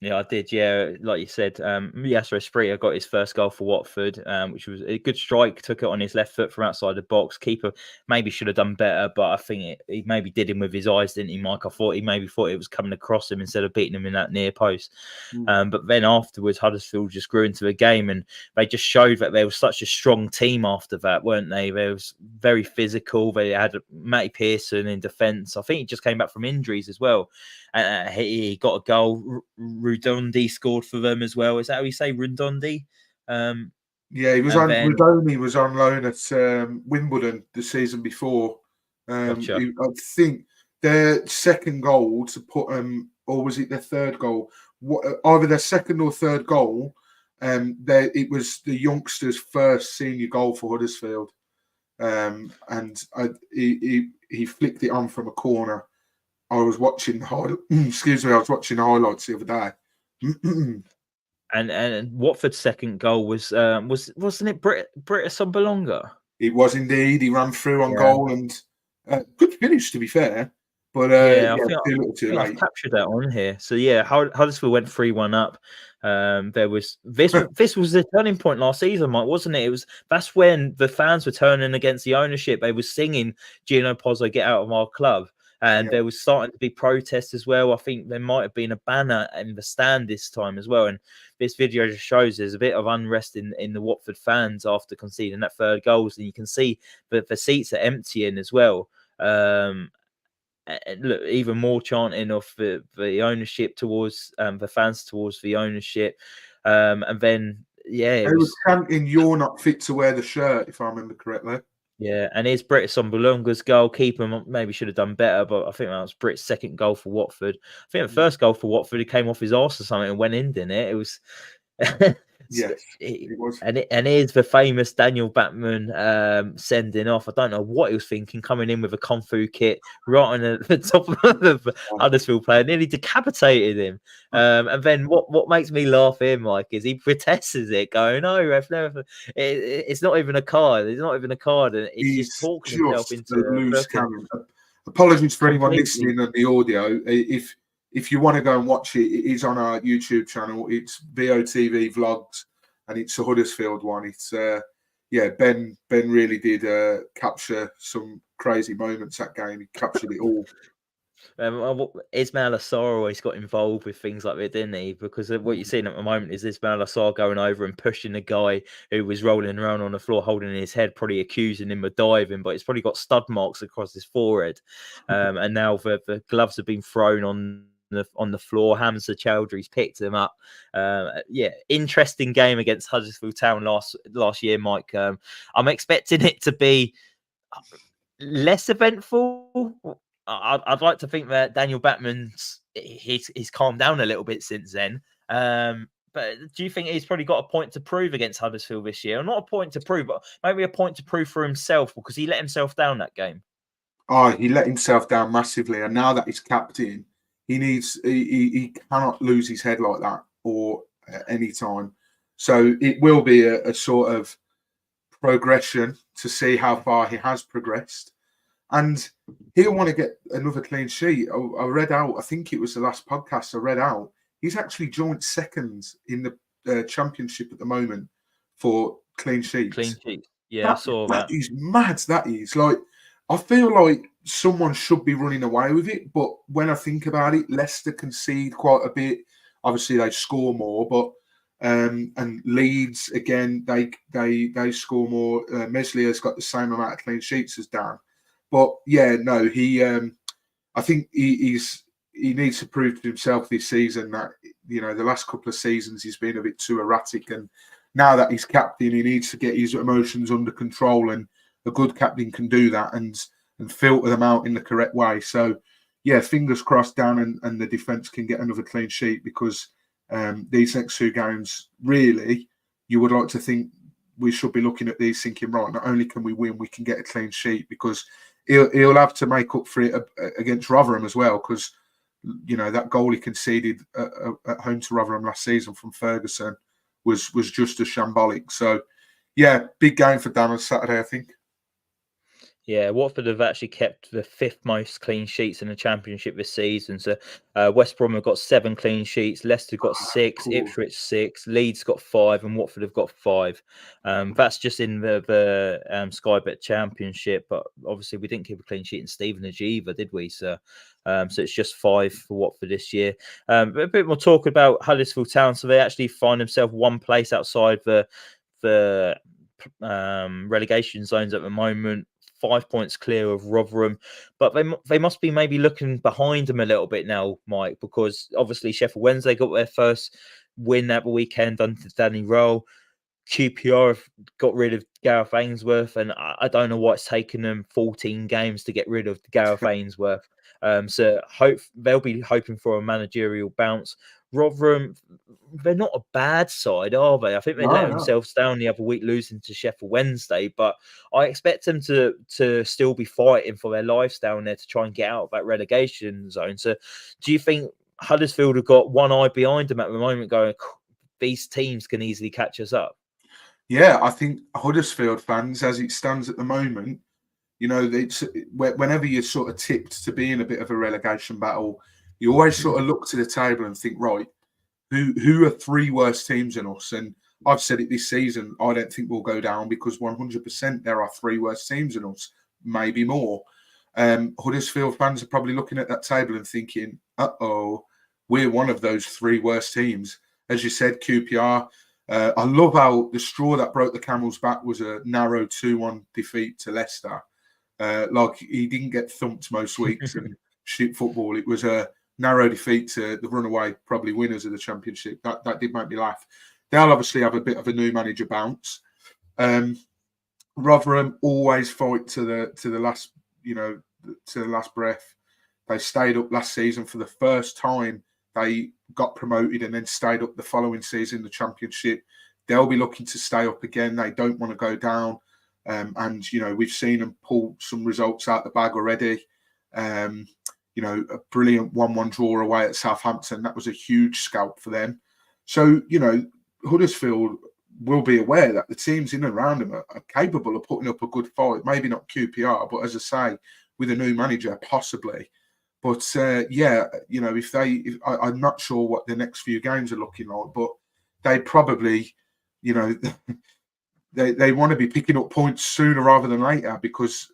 Speaker 1: Yeah, I did. Yeah, like you said, Yasser Espirita got his first goal for Watford, which was a good strike. Took it on his left foot from outside the box. Keeper maybe should have done better, but I think he maybe did him with his eyes, didn't he, Mike? I thought he maybe thought it was coming across him instead of beating him in that near post. But then afterwards, Huddersfield just grew into a game, and they just showed that there was such a strong team after that, weren't they? They was very physical. They had Matty Pearson in defence. I think he just came back from injuries as well. He got a goal. Rundondi scored for them as well. Is that how you say Rundondi?
Speaker 2: Yeah, he was on. Rudoni was on loan at Wimbledon the season before.
Speaker 1: Gotcha.
Speaker 2: I think their second goal to put or was it their third goal? Either their second or third goal. It was the youngster's first senior goal for Huddersfield, and he flicked it on from a corner. I was watching I was watching the highlights the other day.
Speaker 1: And Watford's second goal wasn't it Britta Sombalonga?
Speaker 2: It was indeed. He ran through on goal and good finish, to be fair. But
Speaker 1: I think
Speaker 2: a little too late.
Speaker 1: I've captured that on here. So yeah, Huddersfield went 3-1 up. There was this was the turning point last season, Mike, wasn't it? That's when the fans were turning against the ownership. They were singing Gino Pozzo, get out of our club. And there was starting to be protests as well. I think there might have been a banner in the stand this time as well. And this video just shows there's a bit of unrest in the Watford fans after conceding that third goal. And you can see that the seats are emptying as well. And look, even more chanting of the ownership towards the fans towards the ownership. And then,
Speaker 2: they were chanting, "You're not fit to wear the shirt," if I remember correctly.
Speaker 1: Yeah, and here's Britta Sombalonga's goal. Keeper maybe should have done better, but I think that was Britt's second goal for Watford. I think the first goal for Watford, he came off his arse or something and went in, didn't it? It was...
Speaker 2: Yes, it was.
Speaker 1: And here's the famous Daniel Batman sending off. I don't know what he was thinking, coming in with a Kung Fu kit right on the top of the Huddersfield player, nearly decapitated him. And then what makes me laugh here, Mike, is he protests it, going, "No, ref, no, it's not even a card. It's not even a card." And he's just talking himself into a loose cannon.
Speaker 2: Apologies for anyone listening on the audio. If you want to go and watch it, it is on our YouTube channel. It's VOTV Vlogs, and it's a Huddersfield one. It's Ben really did capture some crazy moments that game. He captured it all.
Speaker 1: Ismail Assar always got involved with things like that, didn't he? Because what you're seeing at the moment is Ismail Assar going over and pushing the guy who was rolling around on the floor, holding his head, probably accusing him of diving, but it's probably got stud marks across his forehead. And now the gloves have been thrown on the floor. Hamza Chowdhury's picked him up. Interesting game against Huddersfield Town last year, Mike. I'm expecting it to be less eventful. I'd like to think that Daniel Batman's he's calmed down a little bit since then. But do you think he's probably got a point to prove against Huddersfield this year? Or not a point to prove, but maybe a point to prove for himself because he let himself down that game.
Speaker 2: Oh, he let himself down massively, and now that he's captain, he cannot lose his head like that or at any time. So it will be a sort of progression to see how far he has progressed, and he'll want to get another clean sheet. I read out, I think it was the last podcast I read out, he's actually joint second in the championship at the moment for clean sheets.
Speaker 1: Clean sheets. Yeah, I saw that.
Speaker 2: That is mad. That is like, I feel like someone should be running away with it. But when I think about it, Leicester concede quite a bit. Obviously, they score more, but and Leeds again, they score more. Meslier has got the same amount of clean sheets as Dan. But yeah, no, I think he needs to prove to himself this season that, you know, the last couple of seasons he's been a bit too erratic, and now that he's captain, he needs to get his emotions under control, and a good captain can do that and filter them out in the correct way. So yeah, fingers crossed Dan and the defence can get another clean sheet, because these next two games, really, you would like to think we should be looking at these thinking, right, not only can we win, we can get a clean sheet, because he'll have to make up for it against Rotherham as well, because, you know, that goal he conceded at home to Rotherham last season from Ferguson was just as shambolic. So yeah, big game for Dan on Saturday, I think.
Speaker 1: Yeah, Watford have actually kept the 5th most clean sheets in the Championship this season. So West Brom have got 7 clean sheets, Leicester got 6, cool. Ipswich 6, Leeds got 5, and Watford have got 5. That's just in the Sky Bet Championship, but obviously we didn't keep a clean sheet in Stevenage either, did we? So it's just 5 for Watford this year. But a bit more talk about Huddersfield Town. So they actually find themselves one place outside the relegation zones at the moment. 5 points clear of Rotherham, but they must be maybe looking behind them a little bit now, Mike, because obviously Sheffield Wednesday got their first win at the weekend under Danny Rowe. QPR have got rid of Gareth Ainsworth, and I don't know why it's taken them 14 games to get rid of Gareth Ainsworth. So they'll be hoping for a managerial bounce. Rotherham, they're not a bad side, are they? I think they let themselves down the other week, losing to Sheffield Wednesday, but I expect them to still be fighting for their lives down there to try and get out of that relegation zone. So do you think Huddersfield have got one eye behind them at the moment, going, these teams can easily catch us up?
Speaker 2: Yeah, I think Huddersfield fans, as it stands at the moment, you know, whenever you're sort of tipped to be in a bit of a relegation battle, you always sort of look to the table and think, right, who are 3 worse teams than us? And I've said it this season, I don't think we'll go down, because 100% there are 3 worse teams than us, maybe more. Huddersfield fans are probably looking at that table and thinking, uh-oh, we're one of those 3 worst teams. As you said, QPR. I love how the straw that broke the camel's back was a narrow 2-1 defeat to Leicester. Like, he didn't get thumped most weeks and shit football. It was a narrow defeat to the runaway, probably winners of the Championship. That did make me laugh. They'll obviously have a bit of a new manager bounce. Rotherham always fight to the last, you know, to the last breath. They stayed up last season for the first time. They got promoted and then stayed up the following season in the Championship. They'll be looking to stay up again. They don't want to go down. And, you know, we've seen them pull some results out the bag already. You know, a brilliant 1-1 draw away at Southampton. That was a huge scalp for them. So, you know, Huddersfield will be aware that the teams in and around them are capable of putting up a good fight. Maybe not QPR, but as I say, with a new manager, possibly. But yeah, you know, I'm not sure what the next few games are looking like, but they probably, you know, they want to be picking up points sooner rather than later, because,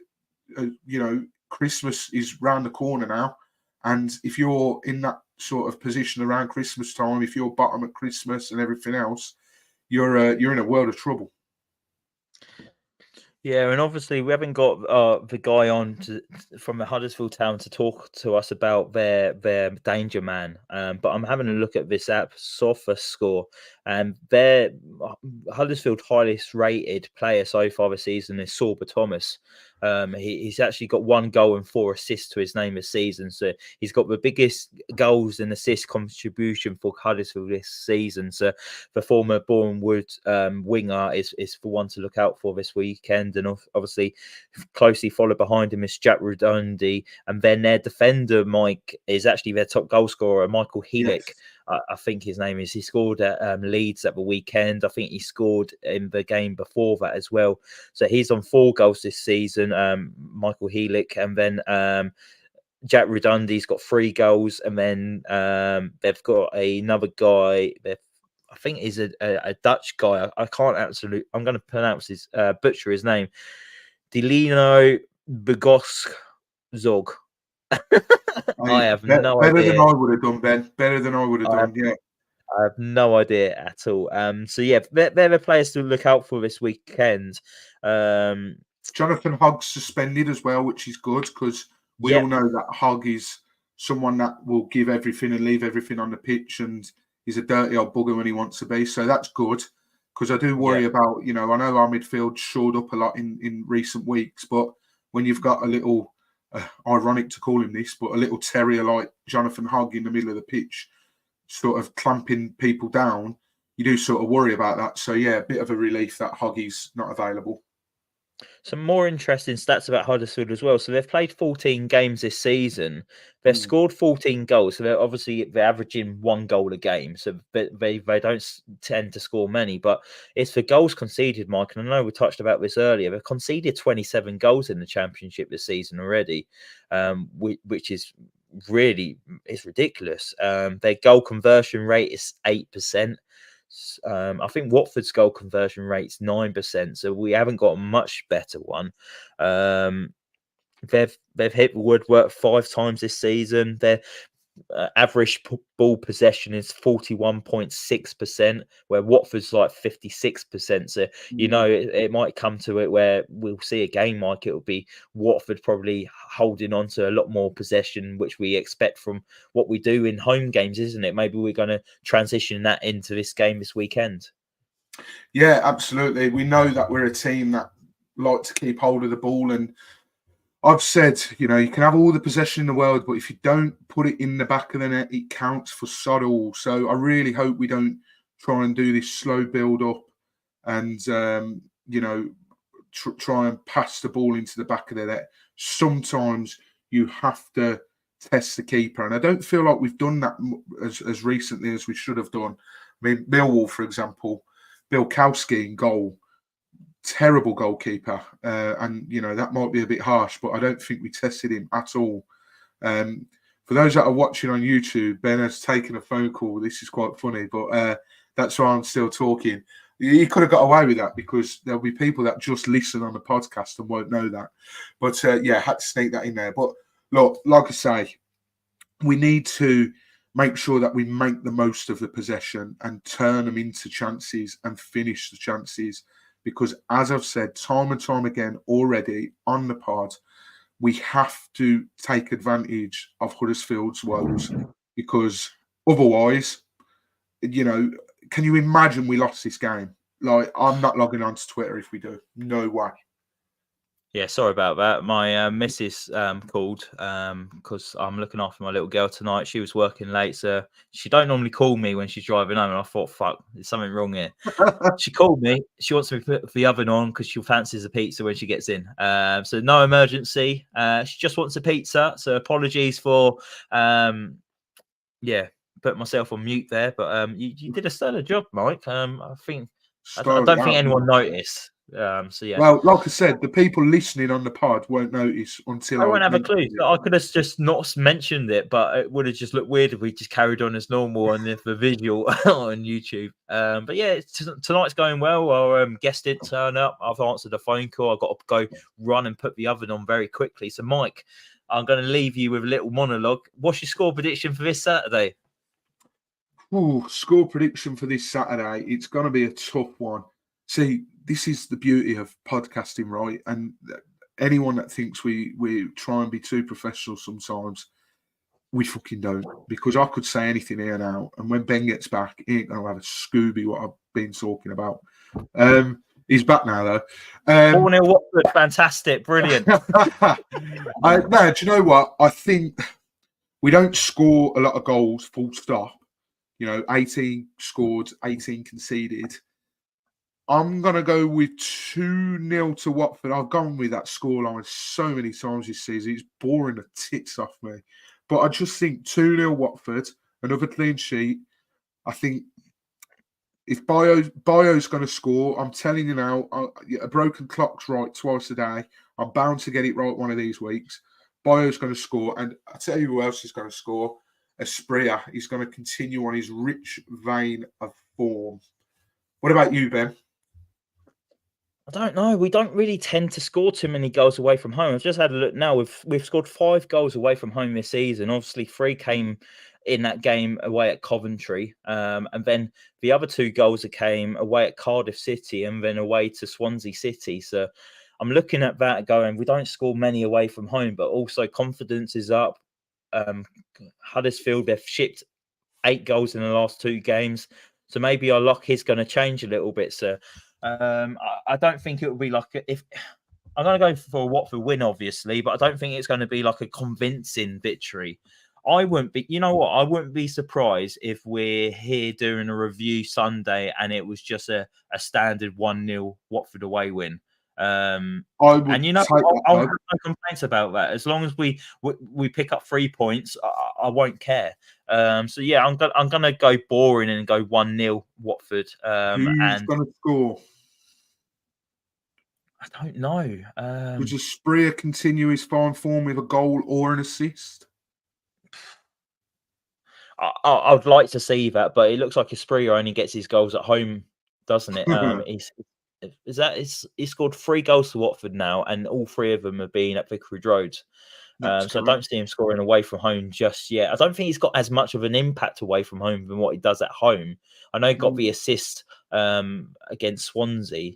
Speaker 2: you know, Christmas is round the corner now. And if you're in that sort of position around Christmas time, if you're bottom at Christmas and everything else, you're in a world of trouble.
Speaker 1: Yeah, and obviously we haven't got the guy on from the Huddersfield Town to talk to us about their danger man. But I'm having a look at this app, SofaScore, and their Huddersfield highest rated player so far this season is Sorba Thomas. He's actually got 1 goal and 4 assists to his name this season. So he's got the biggest goals and assist contribution for Huddersfield this season. So the former Bournemouth winger is the one to look out for this weekend. And obviously closely followed behind him is Jack Redondi. And then their defender, Mike, is actually their top goal scorer, Michael Heelick.
Speaker 2: Yes.
Speaker 1: I think his name is. He scored at Leeds at the weekend. I think he scored in the game before that as well. So he's on 4 goals this season, Michael Heelick. And then Jack Redundi's got 3 goals. And then they've got another guy. I think he's a Dutch guy. I can't absolutely. I'm going to pronounce his butcher his name. Delino Begoszog. I have no
Speaker 2: better
Speaker 1: idea.
Speaker 2: than I would have done, Ben. Better than I would have done. Yeah.
Speaker 1: I have no idea at all. So yeah, they're the players to look out for this weekend.
Speaker 2: Jonathan Hogg's suspended as well, which is good because we all know that Hogg is someone that will give everything and leave everything on the pitch, and he's a dirty old bugger when he wants to be. So that's good because I do worry about, I know our midfield shored up a lot in recent weeks, but when you've got a little, ironic to call him this, but a little terrier like Jonathan Hogg in the middle of the pitch, sort of clamping people down, you do sort of worry about that. So yeah, a bit of a relief that Hoggy's not available.
Speaker 1: Some more interesting stats about Huddersfield as well. So they've played 14 games this season. They've scored 14 goals. So they're averaging 1 goal a game. So they don't tend to score many. But it's for goals conceded, Mike. And I know we touched about this earlier. They've conceded 27 goals in the Championship this season already, which is really, it's ridiculous. Their goal conversion rate is 8%. I think Watford's goal conversion rate's 9%, so we haven't got a much better one. They've hit woodwork 5 times this season. Their average ball possession is 41.6%, where Watford's like 56%. So it might come to it where we'll see a game like it'll be Watford probably holding on to a lot more possession, which we expect from what we do in home games, isn't it? Maybe we're going to transition that into this game this weekend.
Speaker 2: Yeah, absolutely. We know that we're a team that like to keep hold of the ball, and I've said, you can have all the possession in the world, but if you don't put it in the back of the net, it counts for sod all. So I really hope we don't try and do this slow build up and, try and pass the ball into the back of the net. Sometimes you have to test the keeper. And I don't feel like we've done that as recently as we should have done. I mean, Millwall, for example, Bill Kowski in goal. Terrible goalkeeper, and that might be a bit harsh, but I don't think we tested him at all. For those that are watching on YouTube, Ben has taken a phone call. This is quite funny, but that's why I'm still talking. He could have got away with that because there'll be people that just listen on the podcast and won't know that. But had to sneak that in there. But look, like I say, we need to make sure that we make the most of the possession and turn them into chances and finish the chances. Because as I've said time and time again already on the pod, we have to take advantage of Huddersfield's woes, because otherwise, can you imagine we lost this game? Like, I'm not logging on to Twitter if we do. No way.
Speaker 1: Yeah, sorry about that. My missus called because I'm looking after my little girl tonight. She was working late, so she don't normally call me when she's driving home. And I thought, fuck, there's something wrong here. She called me. She wants me to put the oven on because she fancies a pizza when she gets in. So no emergency. She just wants a pizza. So apologies for, put myself on mute there. But you did a stellar job, Mike. I don't think anyone noticed.
Speaker 2: Well, like I said, the people listening on the pod won't notice until
Speaker 1: I won't have a clue. So I could have just not mentioned it, but it would have just looked weird if we just carried on as normal and if the visual on YouTube. But yeah, tonight's going well. Our guest did turn up. I've answered a phone call. I've got to go run and put the oven on very quickly. So, Mike, I'm going to leave you with a little monologue. What's your score prediction for this Saturday?
Speaker 2: Score prediction for this Saturday. It's going to be a tough one. See, this is the beauty of podcasting, right? And anyone that thinks we try and be too professional sometimes, we fucking don't. Because I could say anything here now, and when Ben gets back, he ain't going to have a Scooby what I've been talking about. He's back now, though.
Speaker 1: 4-0 Watford, fantastic, brilliant.
Speaker 2: No, do you know what? I think we don't score a lot of goals, full stop. 18 scored, 18 conceded. I'm going to go with 2-0 to Watford. I've gone with that scoreline so many times this season. It's boring the tits off me. But I just think 2-0 Watford, another clean sheet. I think if Bio's going to score, I'm telling you now, a broken clock's right twice a day. I'm bound to get it right one of these weeks. Bio's going to score. And I'll tell you who else is going to score. Espria. He's going to continue on his rich vein of form. What about you, Ben?
Speaker 1: I don't know. We don't really tend to score too many goals away from home. I've just had a look now. We've scored 5 goals away from home this season. Obviously, 3 came in that game away at Coventry, and then the other 2 goals came away at Cardiff City and then away to Swansea City. So I'm looking at that going, we don't score many away from home, but also confidence is up. Huddersfield, they've shipped 8 goals in the last 2 games. So maybe our luck is going to change a little bit. So I don't think it will be like if I'm going to go for a Watford win, obviously, but I don't think it's going to be like a convincing victory. I wouldn't be, I wouldn't be surprised if we're here doing a review Sunday and it was just a standard 1-0 Watford away win.
Speaker 2: I would, and
Speaker 1: I'll have no complaints about that. As long as we pick up 3 points, I won't care. So yeah, I'm gonna go boring and go 1-0 Watford.
Speaker 2: Who's going to score?
Speaker 1: I don't know.
Speaker 2: Does Asprilla continue his fine form with a goal or an assist?
Speaker 1: I would like to see that, but it looks like Asprilla only gets his goals at home, doesn't it? He scored 3 goals to Watford now, and all 3 of them have been at Vicarage Road. So I don't see him scoring away from home just yet. I don't think he's got as much of an impact away from home than what he does at home. I know he got the assist against Swansea.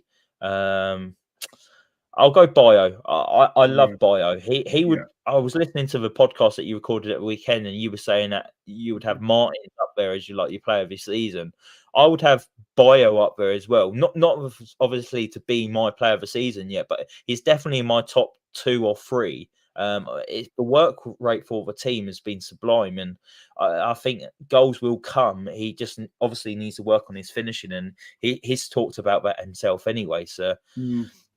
Speaker 1: I'll go Bio. I love Bio. He would. Yeah. I was listening to the podcast that you recorded at the weekend, and you were saying that you would have Martin up there as your player of the season. I would have Bio up there as well. Not obviously to be my player of the season yet, but he's definitely in my top 2 or 3. The work rate for the team has been sublime, and I think goals will come. He just obviously needs to work on his finishing, and he's talked about that himself anyway. So.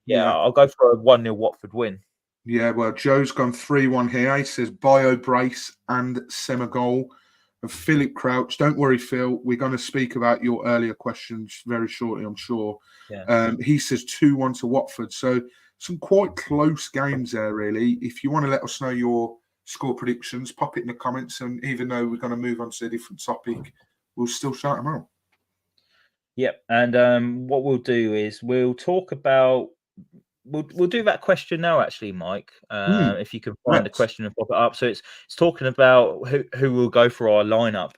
Speaker 1: Yeah, I'll go for a 1-0 Watford win.
Speaker 2: Yeah, well, Joe's gone 3-1 here. He says Bio brace and semi-goal. And Philip Crouch, don't worry, Phil. We're going to speak about your earlier questions very shortly, I'm sure. Yeah. He says 2-1 to Watford. So some quite close games there, really. If you want to let us know your score predictions, pop it in the comments. And even though we're going to move on to a different topic, we'll still shout them out.
Speaker 1: Yep. And what we'll do is we'll talk about... We'll do that question now, actually, Mike. If you can find a question and pop it up. So it's talking about who will go for our lineup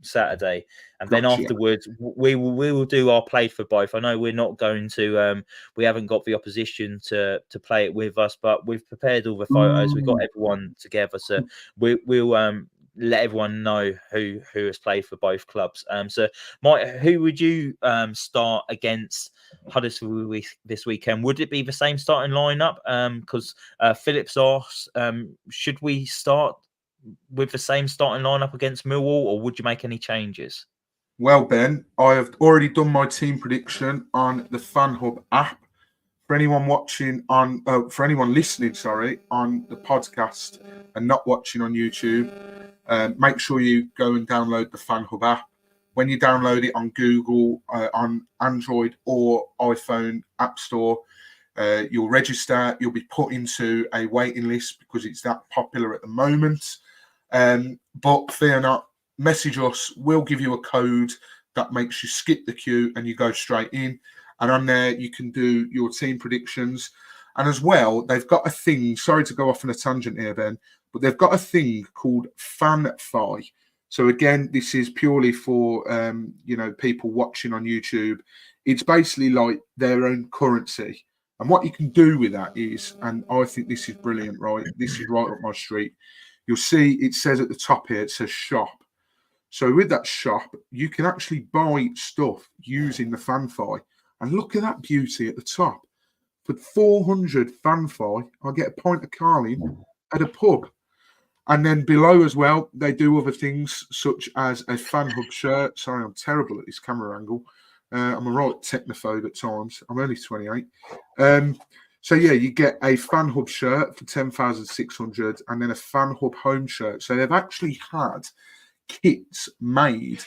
Speaker 1: Saturday, and then afterwards we will do our play for both. I know we're not going to. We haven't got the opposition to play it with us, but we've prepared all the photos. We've got everyone together, so we'll let everyone know who has played for both clubs. So, Mike, who would you start against Huddersfield this weekend? Would it be the same starting lineup? Because Philip's asked, should we start with the same starting lineup against Millwall, or would you make any changes?
Speaker 2: Well, Ben, I have already done my team prediction on the Fan Hub app. For anyone watching on, for anyone listening, on the podcast and not watching on YouTube, make sure you go and download the Fan Hub app. When you download it on Google, on Android or iPhone App Store, you'll register. You'll be put into a waiting list because it's that popular at the moment. But fear not, message us. We'll give you a code that makes you skip the queue and you go straight in. And on there, you can do your team predictions. And as well, they've got a thing, sorry to go off on a tangent here, Ben, but they've got a thing called FanFi. So again, this is purely for people watching on YouTube. It's basically like their own currency. And what you can do with that is, and I think this is brilliant, right? This is right up my street. You'll see it says at the top here, it says shop. So with that shop, you can actually buy stuff using the FanFi. And look at that beauty at the top. For 400 FanFi, I get a pint of Carling at a pub. And then below as well, they do other things such as a Fan Hub shirt. Sorry, I'm terrible at this camera angle. I'm a right technophobe at times. I'm only 28. So yeah, you get a Fan Hub shirt for 10,600 and then a Fan Hub home shirt. So they've actually had kits made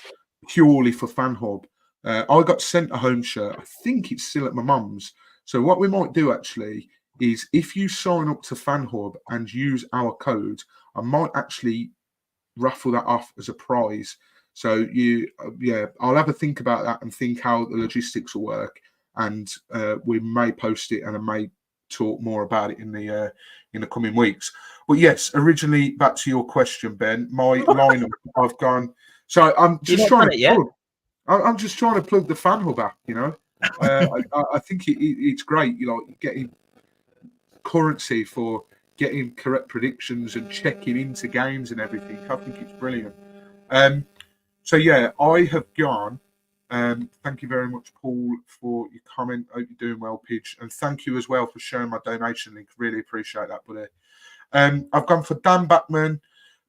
Speaker 2: purely for Fan Hub. I got sent a home shirt. I think it's still at my mum's. So what we might do actually is if you sign up to Fan Hub and use our code, I might actually raffle that off as a prize. So I'll have a think about that and think how the logistics will work, and we may post it and I may talk more about it in the coming weeks. But yes, originally back to your question, Ben. My lineup, I've gone. So I'm just trying to. I'm just trying to plug the Fan Hub app. I think it's great. You're getting currency for getting correct predictions and checking into games and everything. I think it's brilliant. So yeah, I have gone. Thank you very much, Paul, for your comment. Hope you're doing well, Pidge, and thank you as well for sharing my donation link. Really appreciate that, buddy. I've gone for Dan Backman,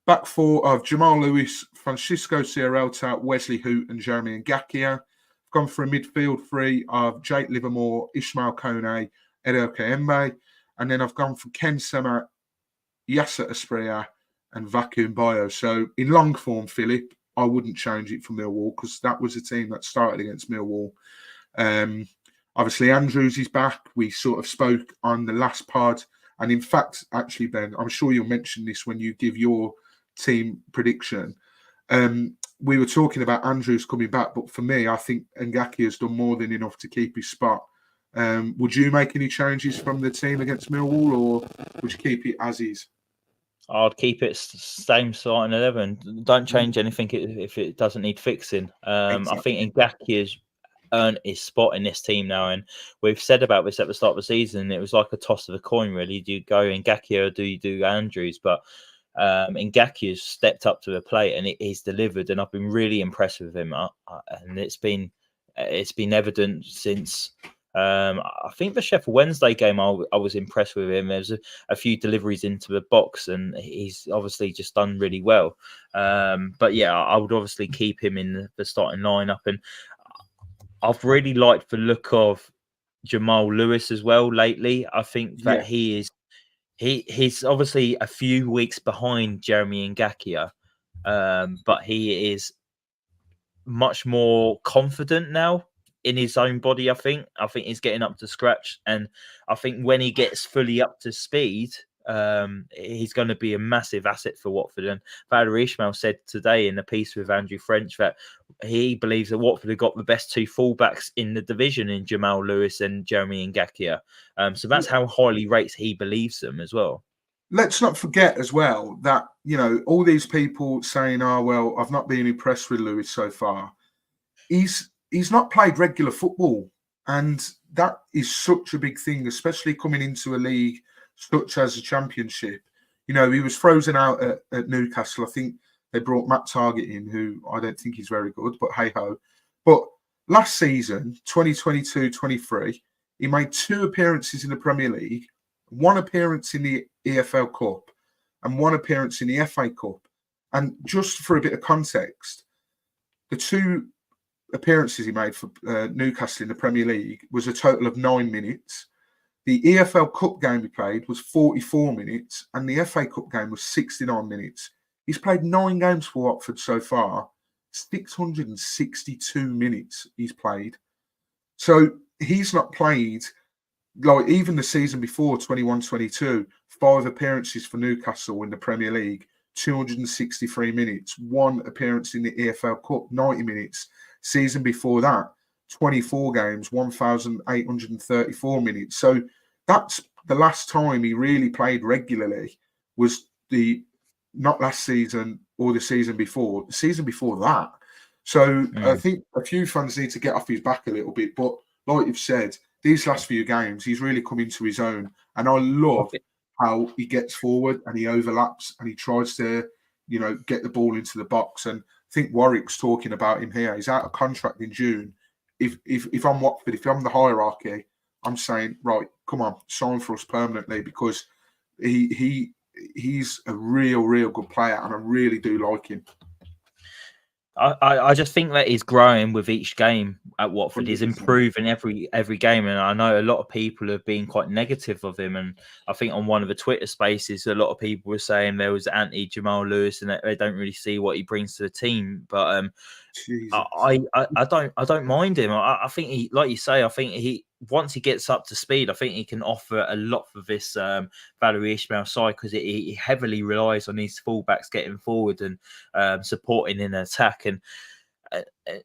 Speaker 2: back four of Jamal Lewis, Francisco Sierralta, Wesley Hoot, and Jeremy Ngakia. I've gone for a midfield three of Jake Livermore, Ishmael Kone, Edo Kembe. And then I've gone for Ken Sema, Yasser Espria, and Vacuum Bio. So in long form, Philip, I wouldn't change it for Millwall because that was a team that started against Millwall. Obviously, Andrews is back. We sort of spoke on the last pod. And in fact, actually, Ben, I'm sure you'll mention this when you give your team prediction. We were talking about Andrews coming back, but for me, I think Ngaki has done more than enough to keep his spot. Would you make any changes from the team against Millwall, or would you keep it as is?
Speaker 1: I'd keep it same starting 11. Don't change anything if it doesn't need fixing. Exactly. I think Ngaki has earned his spot in this team now, and we've said about this at the start of the season. It was like a toss of a coin, really. Do you go Ngaki or do you do Andrews? But Ngaki has stepped up to the plate and he's delivered, and I've been really impressed with him. And it's been evident since. I think the Sheffield Wednesday game, I was impressed with him. There's a few deliveries into the box, and he's obviously just done really well. But yeah, I would obviously keep him in the starting lineup, and I've really liked the look of Jamal Lewis as well lately. I think that he's obviously a few weeks behind Jeremy Ngakia, but he is much more confident now in his own body. I think he's getting up to scratch, and I think when he gets fully up to speed, he's going to be a massive asset for Watford. And Valerie Ishmael said today in a piece with Andrew French that he believes that Watford have got the best two fullbacks in the division in Jamal Lewis and Jeremy Ngakia. So that's how highly rates he believes them as well.
Speaker 2: Let's not forget as well that, all these people saying, oh, well, I've not been impressed with Lewis so far. He's not played regular football, and that is such a big thing, especially coming into a league such as the Championship. He was frozen out at Newcastle. I think they brought Matt Targett in, who I don't think he's very good, but hey-ho. But last season, 2022-23, he made 2 appearances in the Premier League, 1 appearance in the EFL Cup, and 1 appearance in the FA Cup. And just for a bit of context, the 2 appearances he made for Newcastle in the Premier League was a total of 9 minutes. The EFL Cup game he played was 44 minutes, and the FA Cup game was 69 minutes. He's played 9 games for Watford so far, 662 minutes he's played. So he's not played, like even the season before, 21-22, 5 appearances for Newcastle in the Premier League, 263 minutes, 1 appearance in the EFL Cup, 90 minutes. Season before that, 24 games, 1,834 minutes. So that's the last time he really played regularly, was not last season, or the season before that. So I think a few fans need to get off his back a little bit. But like you've said, these last few games, he's really come into his own. And I love how he gets forward and he overlaps and he tries to, get the ball into the box. And I think Warwick's talking about him here. He's out of contract in June. If I'm Watford, if I'm the hierarchy, I'm saying, right, come on, sign for us permanently, because he's a real good player and I really do like him.
Speaker 1: I just think that he's growing with each game at Watford. 100%. He's improving every game, and I know a lot of people have been quite negative of him. And I think on one of the Twitter spaces, a lot of people were saying there was anti-Jamal Lewis and that they don't really see what he brings to the team. But I don't mind him. I think he, like you say, I think he, once he gets up to speed, I think he can offer a lot for this Valerie Ismail side, because he heavily relies on his fullbacks getting forward and supporting in attack. And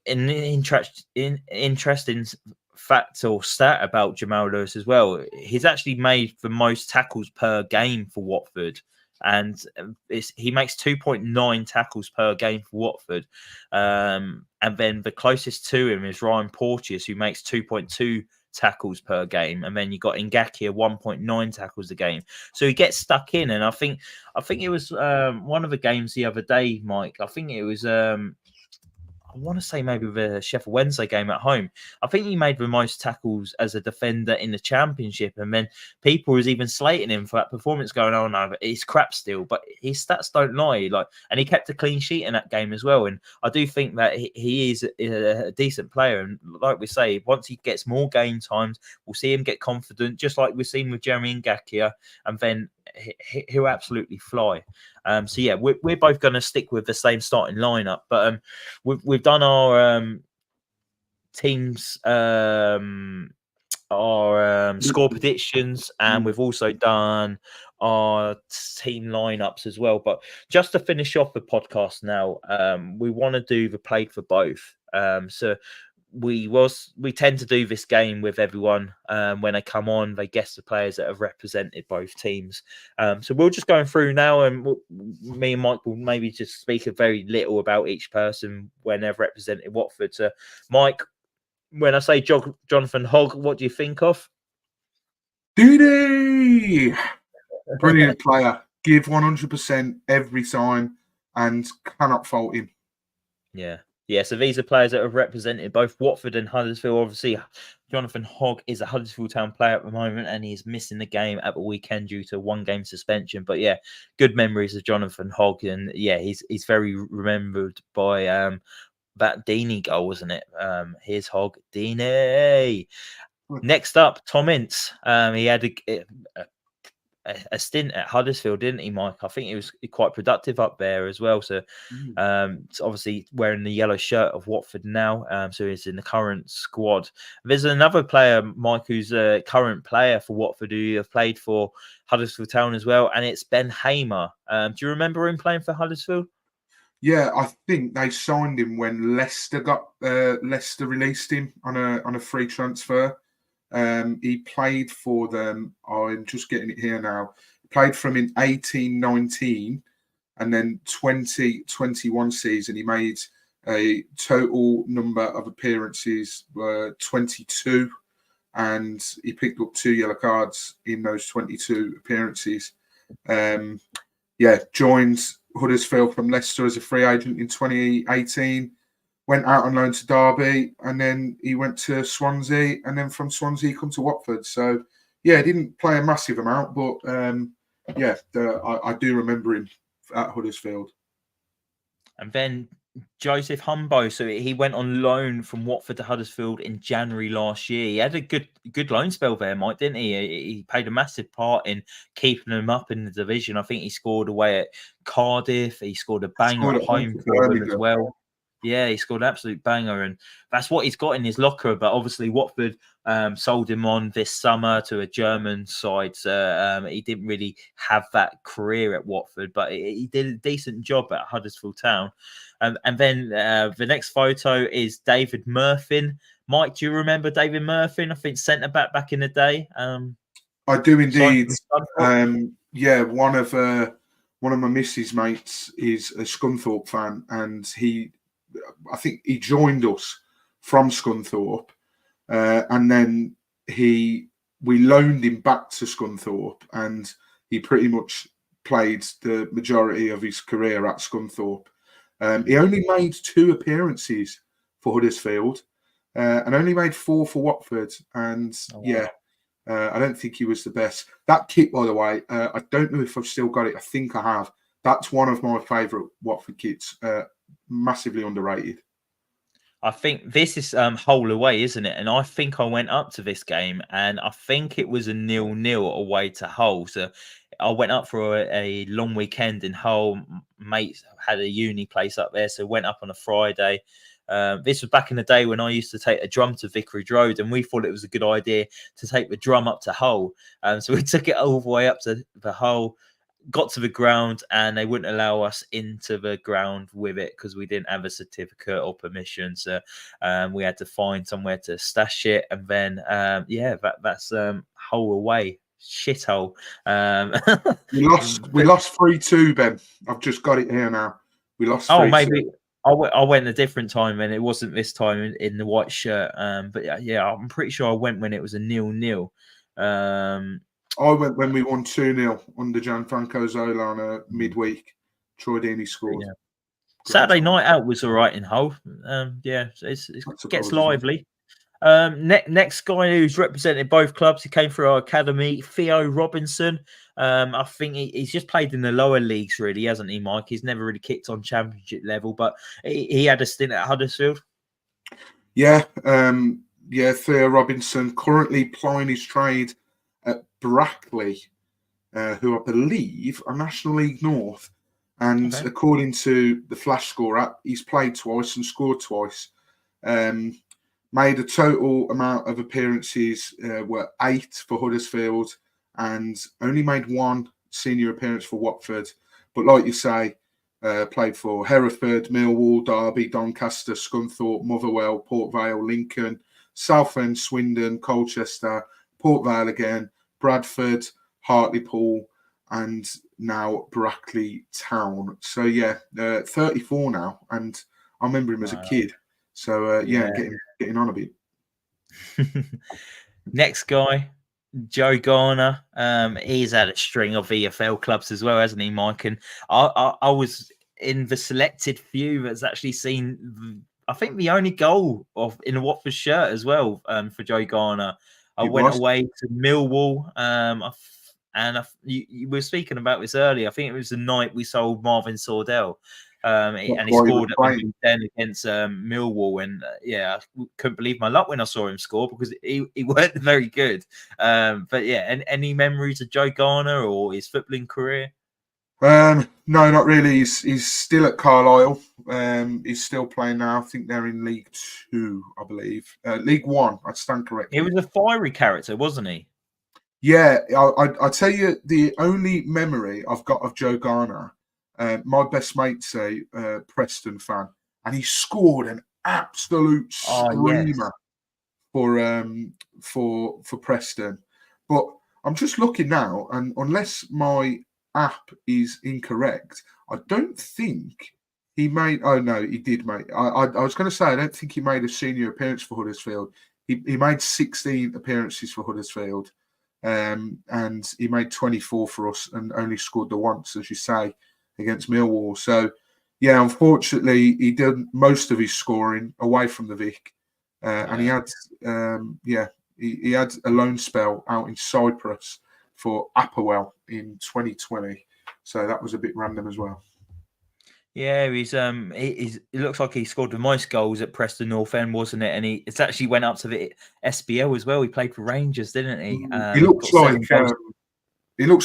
Speaker 1: an interesting fact or stat about Jamal Lewis as well, he's actually made the most tackles per game for Watford. And he makes 2.9 tackles per game for Watford. And then the closest to him is Ryan Porteous, who makes 2.2 tackles per game. And then you got Ngakia, 1.9 tackles a game. So he gets stuck in. And I think it was one of the games the other day, Mike. I think it was I want to say maybe the Sheffield Wednesday game at home. I think he made the most tackles as a defender in the Championship, and then people was even slating him for that performance, going, "Oh no, he's crap still." But his stats don't lie. And he kept a clean sheet in that game as well. And I do think that he is a decent player. And like we say, once he gets more game times, we'll see him get confident, just like we've seen with Jeremy Ngakia, and then he'll absolutely fly. So yeah, we're both going to stick with the same starting lineup, but we've done our teams, our score predictions, and we've also done our team lineups as well. But just to finish off the podcast now, we want to do the played for both. So we tend to do this game with everyone. When they come on, they guess the players that have represented both teams. So we'll just go through now, and me and Mike will maybe just speak a very little about each person when they've represented Watford. So Mike, when I say Jonathan Hogg, what do you think of?
Speaker 2: Didi! Brilliant player. Give 100% every time and cannot fault him.
Speaker 1: Yeah, so these are players that have represented both Watford and Huddersfield. Obviously, Jonathan Hogg is a Huddersfield Town player at the moment, and he's missing the game at the weekend due to 1-game suspension. But yeah, good memories of Jonathan Hogg, and yeah, he's very remembered by that Deeney goal, wasn't it? Here's Hogg, Deeney. Next up, Tom Ince. He had a stint at Huddersfield, didn't he, Mike? I think he was quite productive up there as well. So, obviously wearing the yellow shirt of Watford now. So he's in the current squad. There's another player, Mike, who's a current player for Watford, who have played for Huddersfield Town as well, and it's Ben Hamer. Do you remember him playing for Huddersfield?
Speaker 2: Yeah, I think they signed him when Leicester released him on a free transfer. He played for them. I'm just getting it here now. He played for them in 18-19, and then 20-21 season. He made a total number of appearances 22, and he picked up 2 yellow cards in those 22 appearances. Joined Huddersfield from Leicester as a free agent in 2018. Went out on loan to Derby, and then he went to Swansea, and then from Swansea he come to Watford. So, yeah, he didn't play a massive amount, but I do remember him at Huddersfield.
Speaker 1: And then Joseph Humbo, so he went on loan from Watford to Huddersfield in January last year. He had a good loan spell there, Mike, didn't he? He played a massive part in keeping them up in the division. I think he scored away at Cardiff. He scored a banger at home for them as well. Yeah, he scored an absolute banger, and that's what he's got in his locker. But obviously, Watford sold him on this summer to a German side. So he didn't really have that career at Watford, but he did a decent job at Huddersfield Town. And then the next photo is David Murphy. Mike, do you remember David Murphy? I think centre back in the day.
Speaker 2: I do indeed. One one of my missus' mates is a Scunthorpe fan, and I think he joined us from Scunthorpe, and then we loaned him back to Scunthorpe, and he pretty much played the majority of his career at Scunthorpe. He only made 2 appearances for Huddersfield, and only made 4 for Watford. And I don't think he was the best. That kit, by the way, I don't know if I've still got it. I think I have. That's one of my favourite Watford kits. Massively underrated.
Speaker 1: I think this is Hull away, isn't it? And I think I went up to this game, and I think it was a 0-0 away to Hull. So I went up for a long weekend in Hull. Mates had a uni place up there, so went up on a Friday. This was back in the day when I used to take a drum to Vicarage Road, and we thought it was a good idea to take the drum up to Hull. So we took it all the way up to the Hull. Got to the ground, and they wouldn't allow us into the ground with it because we didn't have a certificate or permission. So we had to find somewhere to stash it, and then that's Hull away, shithole.
Speaker 2: We lost 3-2, Ben. I've just got it here now. We lost 3-2.
Speaker 1: Maybe I went a different time, and it wasn't this time in the white shirt. But yeah, I'm pretty sure I went when it was a 0-0.
Speaker 2: I went when we won 2-0 under Gianfranco Zola on a midweek. Troy Deeney scored.
Speaker 1: Yeah. Saturday night out was all right in Hull. It gets lively. Next guy who's represented both clubs, he came through our academy, Theo Robinson. I think he's just played in the lower leagues, really, hasn't he, Mike? He's never really kicked on championship level, but he had a stint at Huddersfield.
Speaker 2: Yeah, Theo Robinson currently plying his trade at Brackley, who I believe are National League North. And according to the Flash Score app, he's played twice and scored twice. Made a total amount of appearances were 8 for Huddersfield, and only made 1 senior appearance for Watford. But like you say, played for Hereford, Millwall, Derby, Doncaster, Scunthorpe, Motherwell, Port Vale, Lincoln, Southend, Swindon, Colchester, Port Vale again, Bradford, Hartlepool, and now Brackley Town. So 34 now, and I remember him as a kid. So getting on a bit.
Speaker 1: Next guy, Joe Garner. He's had a string of EFL clubs as well, hasn't he, Mike? And I was in the selected few that's actually seen, I think, the only goal in a Watford shirt as well for Joe Garner. I went away to Millwall, and you were speaking about this earlier. I think it was the night we sold Marvin Sordell, and he scored at then against Millwall. And I couldn't believe my luck when I saw him score because he weren't very good. But yeah, any memories of Joe Garner or his footballing career?
Speaker 2: No, not really. He's still at Carlisle. He's still playing now. I think they're in League 2, I believe. League 1, I stand corrected.
Speaker 1: He was a fiery character, wasn't he?
Speaker 2: Yeah, I tell you, the only memory I've got of Joe Garner, my best mate's a Preston fan, and he scored an absolute screamer for Preston. But I'm just looking now, and unless my app is incorrect, I don't think he made. Oh no, he did make. I was going to say I don't think he made a senior appearance for Huddersfield. He made 16 appearances for Huddersfield, and he made 24 for us, and only scored the once, as you say, against Millwall. So yeah, unfortunately, he did most of his scoring away from the Vic, and he had he had a loan spell out in Cyprus for Applewell in 2020, so that was a bit random as well.
Speaker 1: Yeah, it looks like he scored the most goals at Preston North End, wasn't it? And it's actually went up to the SBL as well. He played for Rangers, didn't he?
Speaker 2: He looks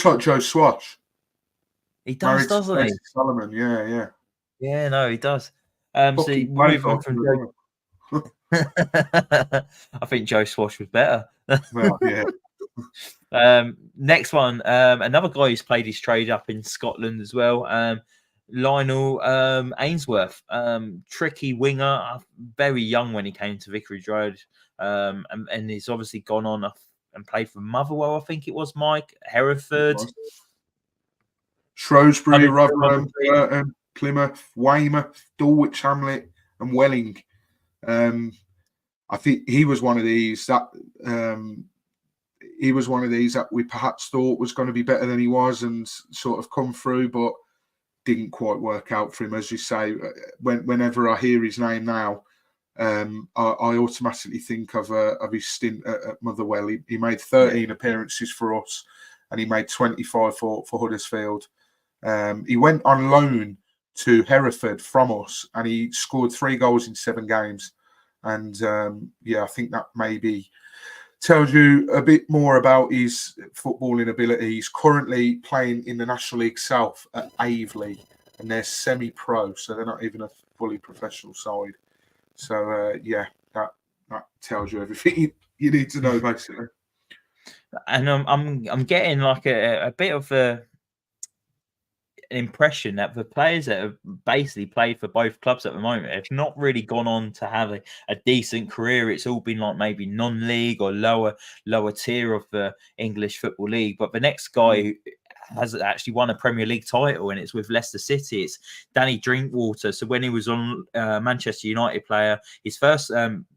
Speaker 2: like Joe Swash.
Speaker 1: He does, doesn't he?
Speaker 2: Solomon, yeah.
Speaker 1: Yeah, no, he does. So moving on from Joe. I think Joe Swash was better.
Speaker 2: Well, yeah.
Speaker 1: Next one, another guy who's played his trade up in Scotland as well. Lionel Ainsworth, tricky winger, very young when he came to Vicarage Road, and he's obviously gone on and played for Motherwell. I think it was Mike Hereford.
Speaker 2: Shrewsbury,
Speaker 1: Huddersfield,
Speaker 2: Rotherham,
Speaker 1: obviously.
Speaker 2: Burton, Plymouth, Weymouth, Dulwich Hamlet, and Welling. I think he was one of these that we perhaps thought was going to be better than he was and sort of come through, but didn't quite work out for him. As you say, whenever I hear his name now, I automatically think of his stint at Motherwell. He made 13 appearances for us, and he made 25 for Huddersfield. He went on loan to Hereford from us, and he scored 3 goals in 7 games. And I think that maybe tells you a bit more about his footballing ability. He's currently playing in the National League South at Aveley, and they're semi-pro, so they're not even a fully professional side. So that tells you everything you need to know, basically.
Speaker 1: And I'm getting like a bit of an impression that the players that have basically played for both clubs at the moment have not really gone on to have a decent career. It's all been like maybe non-league or lower tier of the English Football League. But the next guy who has actually won a Premier League title, and it's with Leicester City. It's Danny Drinkwater. So when he was on Manchester United player, his first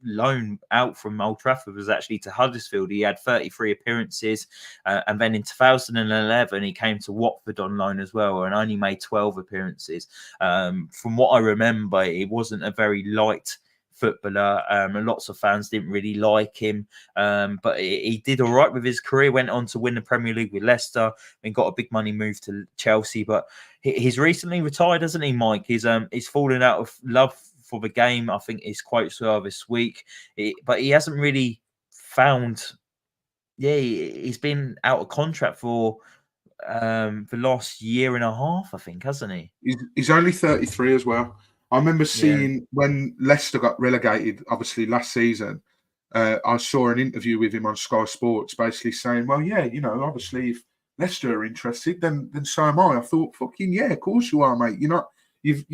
Speaker 1: loan out from Old Trafford was actually to Huddersfield. He had 33 appearances, and then in 2011 he came to Watford on loan as well, and only made 12 appearances. From what I remember, it wasn't a very light footballer, and lots of fans didn't really like him, but he did all right with his career. Went on to win the Premier League with Leicester and got a big money move to Chelsea, but he's recently retired, hasn't he, Mike? He's fallen out of love for the game. I think his quotes were this week, but he hasn't really found. He's been out of contract for the last year and a half, I think, hasn't he?
Speaker 2: He's only 33 as well. I remember seeing when Leicester got relegated, obviously last season, I saw an interview with him on Sky Sports basically saying, well, obviously if Leicester are interested, then so am I. I thought, fucking of course you are, mate. You've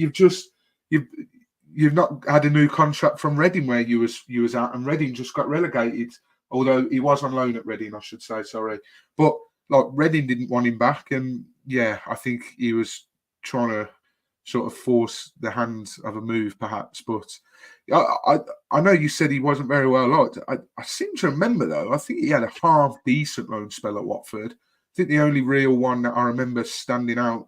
Speaker 2: not had a new contract from Reading where you was at, and Reading just got relegated, although he was on loan at Reading, I should say, sorry. But like Reading didn't want him back, and I think he was trying to sort of force the hand of a move, perhaps. But I know you said he wasn't very well liked. I seem to remember, though, I think he had a half decent loan spell at Watford. I think the only real one that I remember standing out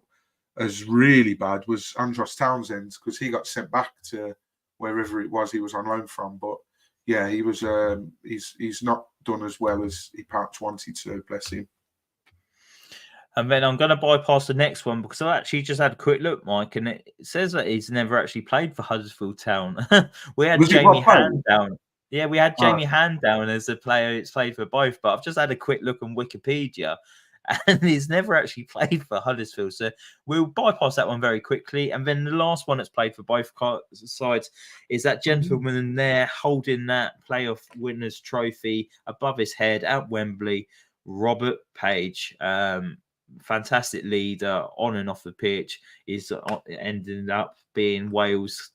Speaker 2: as really bad was Andros Townsend, because he got sent back to wherever it was he was on loan from. But he was he's not done as well as he perhaps wanted to, bless him.
Speaker 1: And then I'm going to bypass the next one because I actually just had a quick look, Mike, and it says that he's never actually played for Huddersfield Town. We had Jamie Hand down. Yeah, we had Jamie Hand down as a player who's played for both, but I've just had a quick look on Wikipedia, and he's never actually played for Huddersfield. So we'll bypass that one very quickly. And then the last one that's played for both sides is that gentleman there holding that playoff winners trophy above his head at Wembley, Robert Page. Fantastic leader on and off the pitch. He's ended up being Wales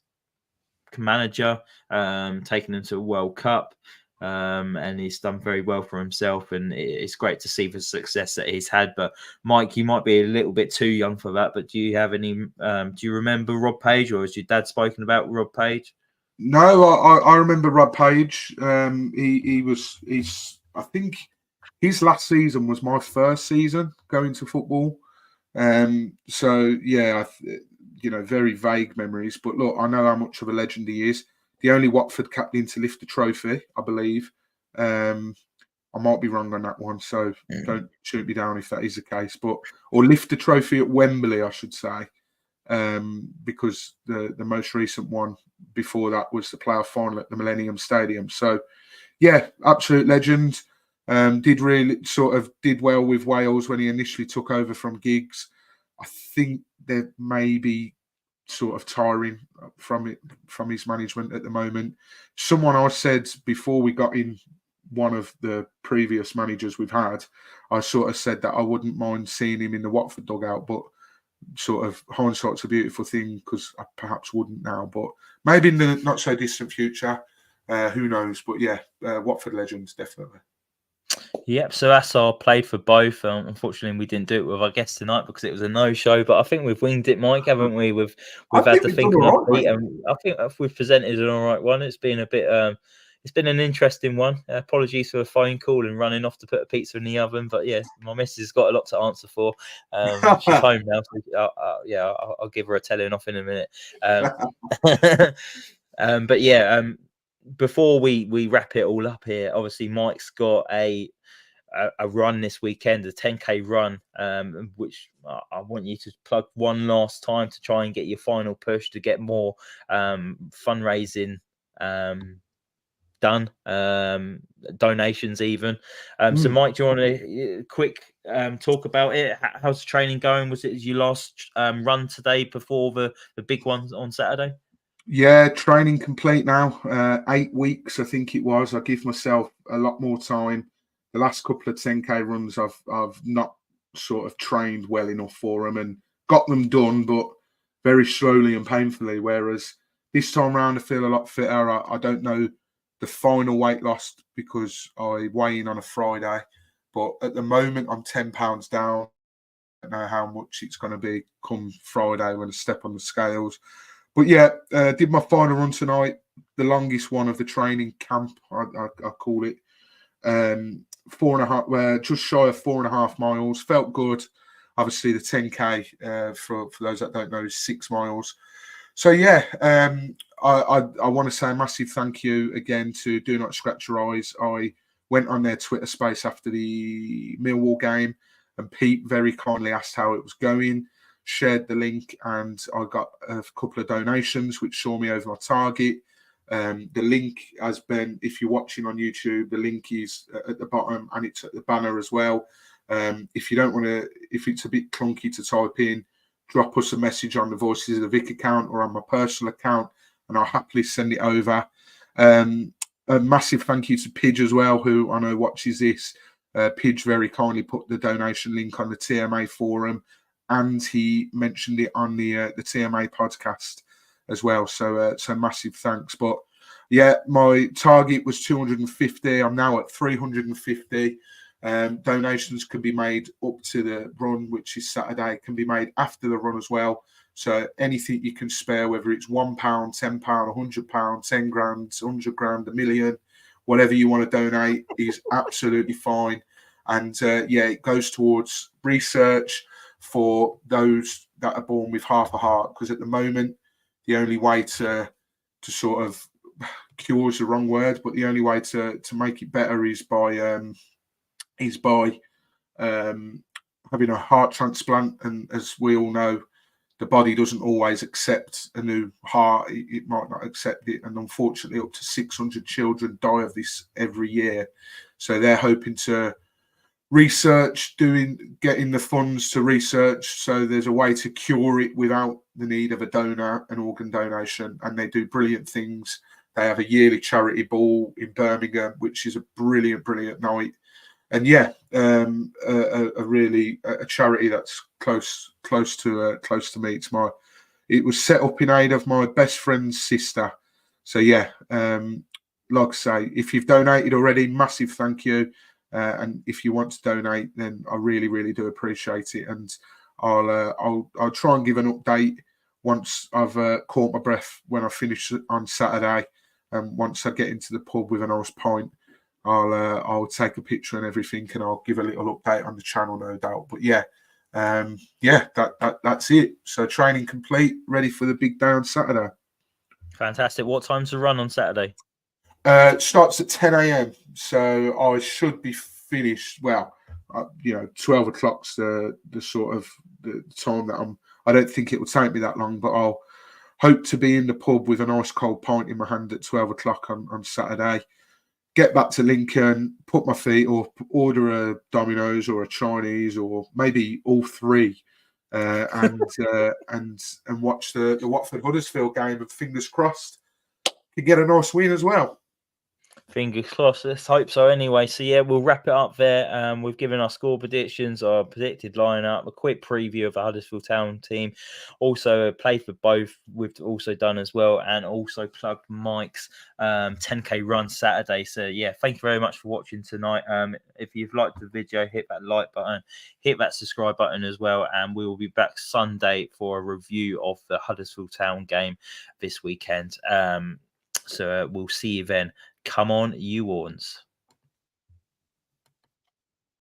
Speaker 1: manager, taking them to a World Cup, and he's done very well for himself, and it's great to see the success that he's had. But Mike, you might be a little bit too young for that, but do you have any do you remember Rob Page, or has your dad spoken about Rob Page?
Speaker 2: No, I remember Rob Page. He's I think his last season was my first season going to football. Very vague memories. But look, I know how much of a legend he is. The only Watford captain to lift the trophy, I believe. I might be wrong on that one, so don't shoot me down if that is the case. Or lift the trophy at Wembley, I should say, because the most recent one before that was the playoff final at the Millennium Stadium. So, absolute legend. Did well with Wales when he initially took over from Giggs. I think they're maybe sort of tiring from his management at the moment. Someone I said before we got in one of the previous managers we've had, I sort of said that I wouldn't mind seeing him in the Watford dugout, but sort of hindsight's a beautiful thing because I perhaps wouldn't now, but maybe in the not so distant future. Who knows? But Watford legends, definitely.
Speaker 1: Yep, so Assar played for both. Unfortunately, we didn't do it with our guest tonight because it was a no-show. But I think we've winged it, Mike, haven't we? We've
Speaker 2: I
Speaker 1: had
Speaker 2: think
Speaker 1: to
Speaker 2: we've done
Speaker 1: think on our
Speaker 2: all right,
Speaker 1: feet,
Speaker 2: mate.
Speaker 1: and I think we've presented an all right one. It's been a bit, it's been an interesting one. Apologies for a phone call and running off to put a pizza in the oven, but yeah, my missus has got a lot to answer for. She's home now, so I'll give her a telling off in a minute. But yeah, before we wrap it all up here, obviously Mike's got a run this weekend, a 10k run, which I want you to plug one last time to try and get your final push to get more fundraising done, donations even. So Mike, do you want to quick talk about it? How's the training going? Was it your last run today before the big one on Saturday?
Speaker 2: Yeah, training complete now. 8 weeks, I think it was. I give myself a lot more time. The last couple of 10k runs, I've not sort of trained well enough for them and got them done, but very slowly and painfully. Whereas this time around, I feel a lot fitter. I don't know the final weight loss because I weigh in on a Friday, but at the moment I'm £10 down. I don't know how much it's going to be come Friday when I step on the scales. But yeah, did my final run tonight, the longest one of the training camp, I call it. 4.5, just shy of 4.5 miles. Felt good. Obviously, the 10k for those that don't know is 6 miles. So yeah, I want to say a massive thank you again to Do Not Scratch Your Eyes. I went on their Twitter space after the Millwall game, and Pete very kindly asked how it was going. Shared the link, and I got a couple of donations which saw me over my target. The link has been, if you're watching on YouTube, the link is at the bottom and it's at the banner as well. If you don't want to, if it's a bit clunky to type in, drop us a message on the Voices of the Vic account or on my personal account, and I'll happily send it over. A massive thank you to Pidge as well, who I know watches this. Pidge very kindly put the donation link on the TMA forum, and he mentioned it on the TMA podcast as well. So massive thanks. But yeah, my target was 250. I'm now at 350. Donations can be made up to the run, which is Saturday, can be made after the run as well. So anything you can spare, whether it's £1, £10, £100, 10 grand, 100 grand, $1 million, whatever you want to donate is absolutely fine. And yeah, it goes towards research for those that are born with half a heart, because at the moment the only way to sort of cure is the wrong word, but the only way to make it better is by having a heart transplant. And as we all know, the body doesn't always accept a new heart. It might not accept it, and unfortunately up to 600 children die of this every year. So they're hoping to getting the funds to research so there's a way to cure it without the need of a donor, an organ donation. And they do brilliant things. They have a yearly charity ball in Birmingham, which is a brilliant night. And yeah, a charity that's close to me. It was set up in aid of my best friend's sister. So yeah, like I say, if you've donated already, massive thank you. And if you want to donate, then I really do appreciate it. And I'll try and give an update once I've caught my breath when I finish on Saturday. And once I get into the pub with a nice pint, I'll take a picture and everything, and I'll give a little update on the channel, no doubt. But yeah, that's it. So training complete, ready for the big day on Saturday.
Speaker 1: Fantastic. What time's the run on Saturday?
Speaker 2: Starts at 10 a.m. So I should be finished. Well, 12 o'clock's the sort of the time that I don't think it will take me that long, but I'll hope to be in the pub with a nice cold pint in my hand at 12 o'clock on Saturday. Get back to Lincoln, put my feet up, order a Domino's or a Chinese or maybe all three, and watch the Watford Huddersfield game. And fingers crossed, to get a nice win as well.
Speaker 1: Fingers crossed. Let's hope so. Anyway, so yeah, we'll wrap it up there. We've given our score predictions, our predicted lineup, a quick preview of the Huddersfield Town team. Also, played for both. We've also done as well, and also plugged Mike's 10k run Saturday. So yeah, thank you very much for watching tonight. If you've liked the video, hit that like button, hit that subscribe button as well, and we will be back Sunday for a review of the Huddersfield Town game this weekend. So we'll see you then. Come on, you Warns.